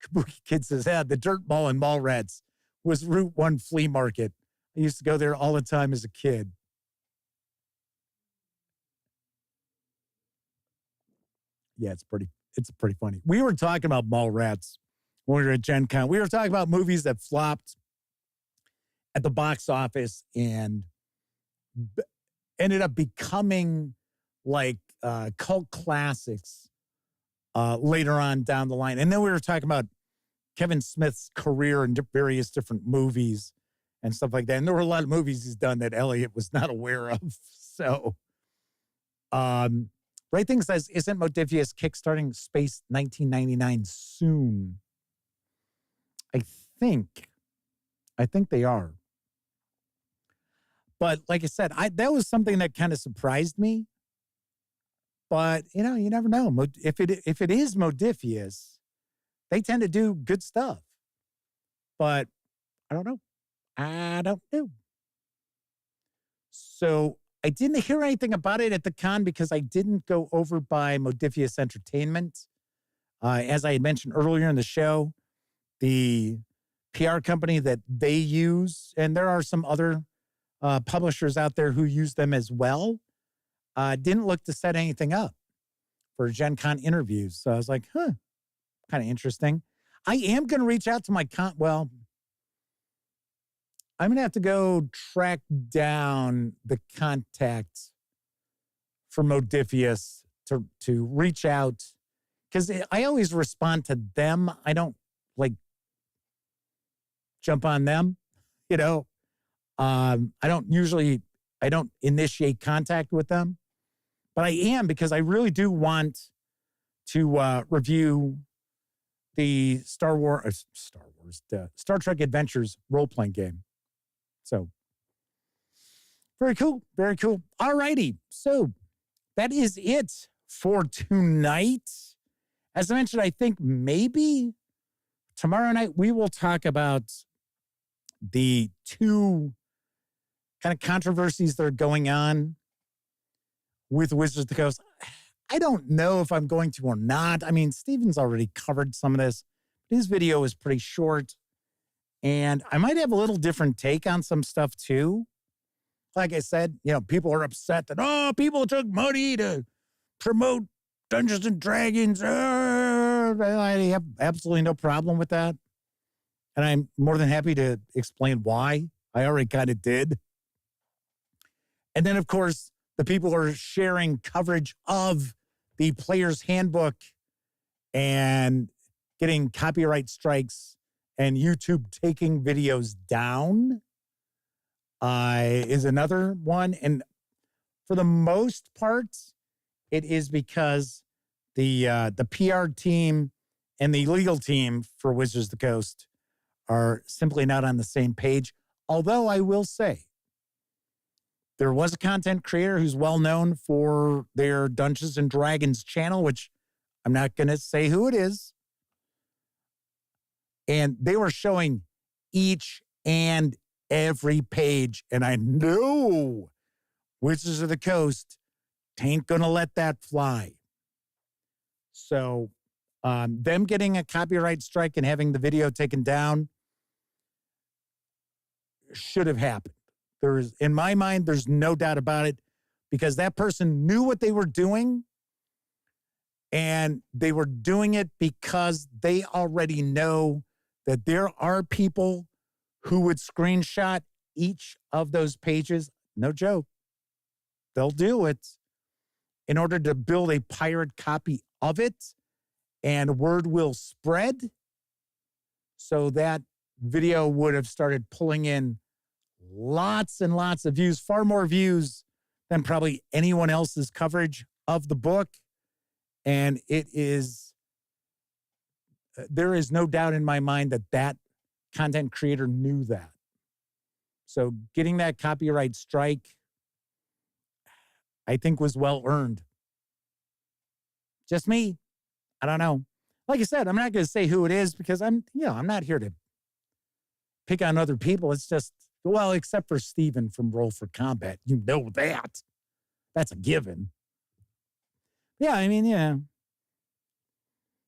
Kabuki Kid says, yeah, the Dirt Mall in Mallrats was Route 1 flea market. I used to go there all the time as a kid. Yeah, it's pretty funny. We were talking about Mallrats when we were at Gen Con. We were talking about movies that flopped at the box office and ended up becoming like cult classics later on down the line. And then we were talking about Kevin Smith's career in various different movies and stuff like that. And there were a lot of movies he's done that Elliot was not aware of. So, Right Thing says, isn't Modiphius kickstarting Space 1999 soon? I think they are. But like I said, that was something that kind of surprised me. But, you never know. If it is Modiphius, they tend to do good stuff. But I don't know. So I didn't hear anything about it at the con because I didn't go over by Modiphius Entertainment. As I had mentioned earlier in the show, the PR company that they use, and there are some other publishers out there who use them as well, didn't look to set anything up for Gen Con interviews. So I was like, kind of interesting. I am going to reach out to my I'm going to have to go track down the contact for Modiphius to reach out, because I always respond to them. I don't jump on them, I don't initiate contact with them, but I am, because I really do want to review the Star Trek Adventures role-playing game. So, very cool. Very cool. All righty. So, that is it for tonight. As I mentioned, I think maybe tomorrow night we will talk about the two kind of controversies that are going on with Wizards of the Coast. I don't know if I'm going to or not. I mean, Steven's already covered some of this. His video is pretty short. And I might have a little different take on some stuff too. Like I said, people are upset that, people took money to promote Dungeons and Dragons. I have absolutely no problem with that. And I'm more than happy to explain why. I already kind of did. And then, of course, the people are sharing coverage of the player's handbook and getting copyright strikes and YouTube taking videos down is another one. And for the most part, it is because the PR team and the legal team for Wizards of the Coast are simply not on the same page. Although I will say, there was a content creator who's well known for their Dungeons and Dragons channel, which I'm not going to say who it is. And they were showing each and every page. And I know Wizards of the Coast ain't going to let that fly. So them getting a copyright strike and having the video taken down should have happened. In my mind, there's no doubt about it, because that person knew what they were doing, and they were doing it because they already know that there are people who would screenshot each of those pages. No joke. They'll do it in order to build a pirate copy of it, and word will spread. So that video would have started pulling in lots and lots of views, far more views than probably anyone else's coverage of the book. And there is no doubt in my mind that content creator knew that. So getting that copyright strike, I think, was well earned. Just me. I don't know. Like I said, I'm not going to say who it is, because I'm not here to pick on other people. It's just, well, except for Steven from Roll for Combat. You know that. That's a given. Yeah, I mean, yeah.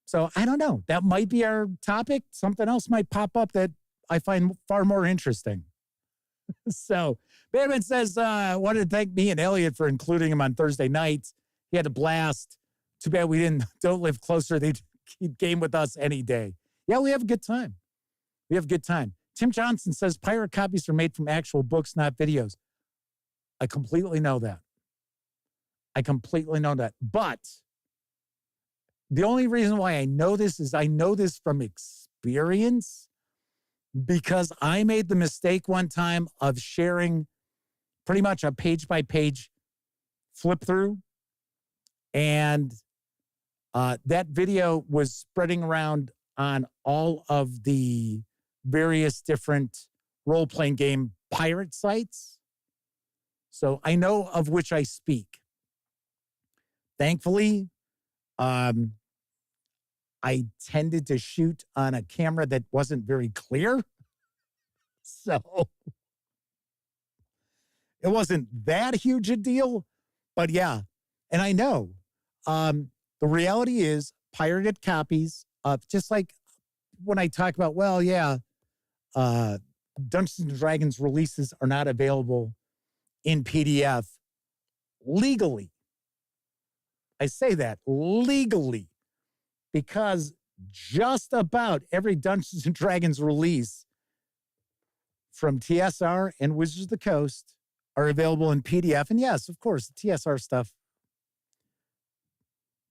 So I don't know. That might be our topic. Something else might pop up that I find far more interesting. So Batman says, wanted to thank me and Elliot for including him on Thursday nights. He had a blast. Too bad we don't live closer. They'd game with us any day. Yeah, we have a good time. We have a good time. Tim Johnson says pirate copies are made from actual books, not videos. I completely know that. But the only reason why I know this is I know this from experience, because I made the mistake one time of sharing pretty much a page-by-page flip through. And that video was spreading around on all of the various different role-playing game pirate sites. So I know of which I speak. Thankfully, I tended to shoot on a camera that wasn't very clear. So it wasn't that huge a deal, but yeah. And I know the reality is pirated copies of, just like when I talk about, well, yeah, Dungeons and Dragons releases are not available in PDF legally. I say that legally because just about every Dungeons and Dragons release from TSR and Wizards of the Coast are available in PDF. And yes, of course, the TSR stuff,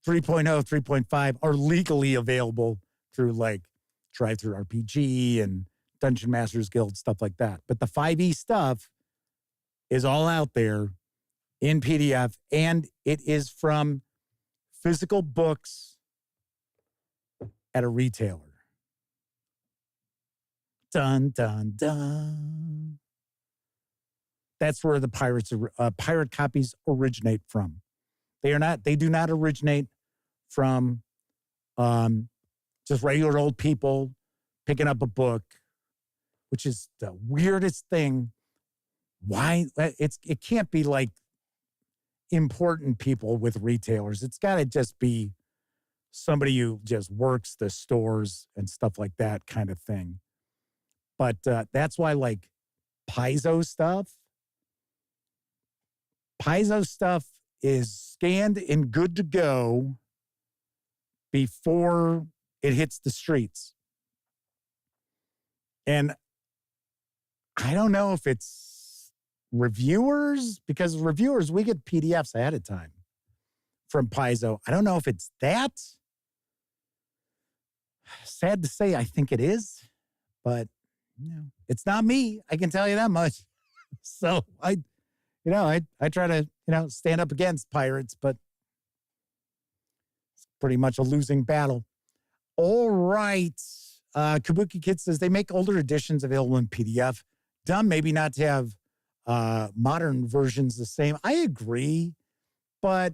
3.0, 3.5 are legally available through like Drive-Thru RPG and Dungeon Masters Guild, stuff like that. But the 5e stuff is all out there in PDF, and it is from physical books at a retailer. Dun, dun, dun. That's where the pirate copies originate from. They do not originate from just regular old people picking up a book, which is the weirdest thing. Why? It can't be like important people with retailers. It's got to just be somebody who just works the stores and stuff like that kind of thing. But that's why like Paizo stuff is scanned and good to go before it hits the streets. And I don't know if it's reviewers, because reviewers, we get PDFs ahead of time from Paizo. I don't know if it's that. Sad to say, I think it is, but it's not me. I can tell you that much. So I try to, stand up against pirates, but it's pretty much a losing battle. All right. Kabuki Kid says they make older editions available in PDF. Dumb maybe not to have modern versions the same. I agree. But,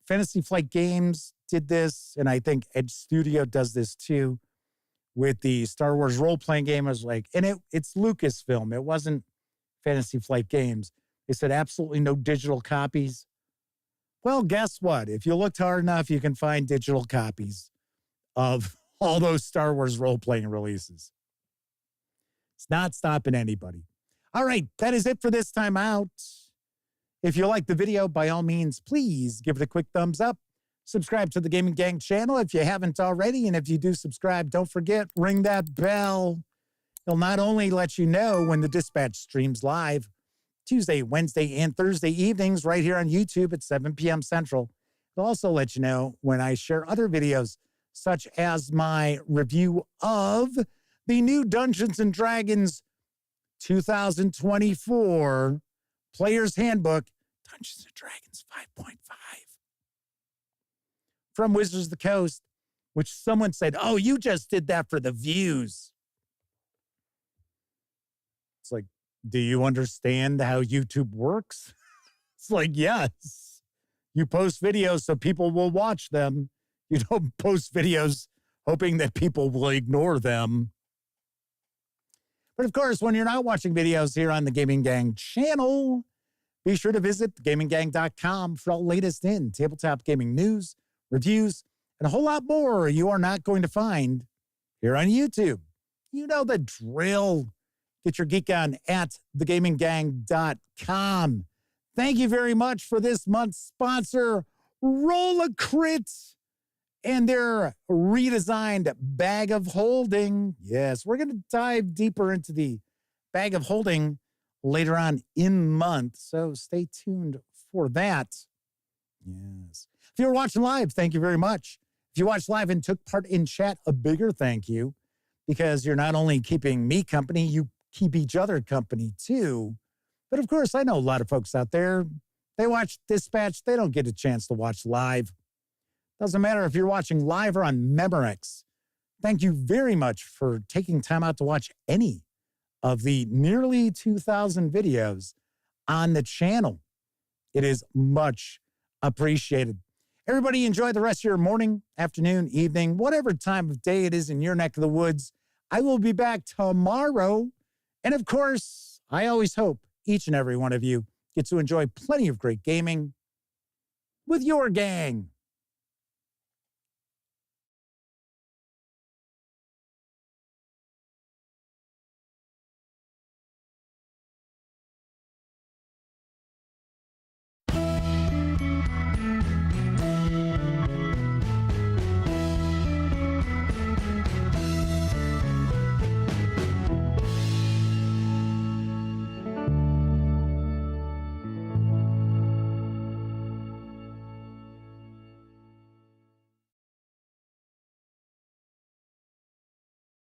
Fantasy Flight Games did this, and I think Edge Studio does this too with the Star Wars role-playing game. I was like, and it's Lucasfilm. It wasn't Fantasy Flight Games. They said absolutely no digital copies. Well, guess what? If you looked hard enough, you can find digital copies of all those Star Wars role-playing releases. It's not stopping anybody. All right, that is it for this time out. If you like the video, by all means, please give it a quick thumbs up. Subscribe to the Gaming Gang channel if you haven't already. And if you do subscribe, don't forget, ring that bell. It'll not only let you know when the Dispatch streams live, Tuesday, Wednesday, and Thursday evenings right here on YouTube at 7 p.m. Central. It'll also let you know when I share other videos, such as my review of the new Dungeons & Dragons 2024 Player's Handbook, Dungeons & Dragons 5.5 from Wizards of the Coast, which someone said, oh, you just did that for the views. It's like, do you understand how YouTube works? It's like, yes. You post videos so people will watch them. You don't post videos hoping that people will ignore them. But of course, when you're not watching videos here on the Gaming Gang channel, be sure to visit gaminggang.com for all the latest in tabletop gaming news, reviews, and a whole lot more you are not going to find here on YouTube. You know the drill. Get your geek on at thegaminggang.com. Thank you very much for this month's sponsor, Roll-A-Crit, and their redesigned bag of holding. Yes, we're going to dive deeper into the bag of holding later on in the month, so stay tuned for that. Yes. If you're watching live, thank you very much. If you watched live and took part in chat, a bigger thank you, because you're not only keeping me company, you keep each other company too. But of course, I know a lot of folks out there, they watch Dispatch, they don't get a chance to watch live. Doesn't matter if you're watching live or on Memorex. Thank you very much for taking time out to watch any of the nearly 2,000 videos on the channel. It is much appreciated. Everybody enjoy the rest of your morning, afternoon, evening, whatever time of day it is in your neck of the woods. I will be back tomorrow. And of course, I always hope each and every one of you gets to enjoy plenty of great gaming with your gang.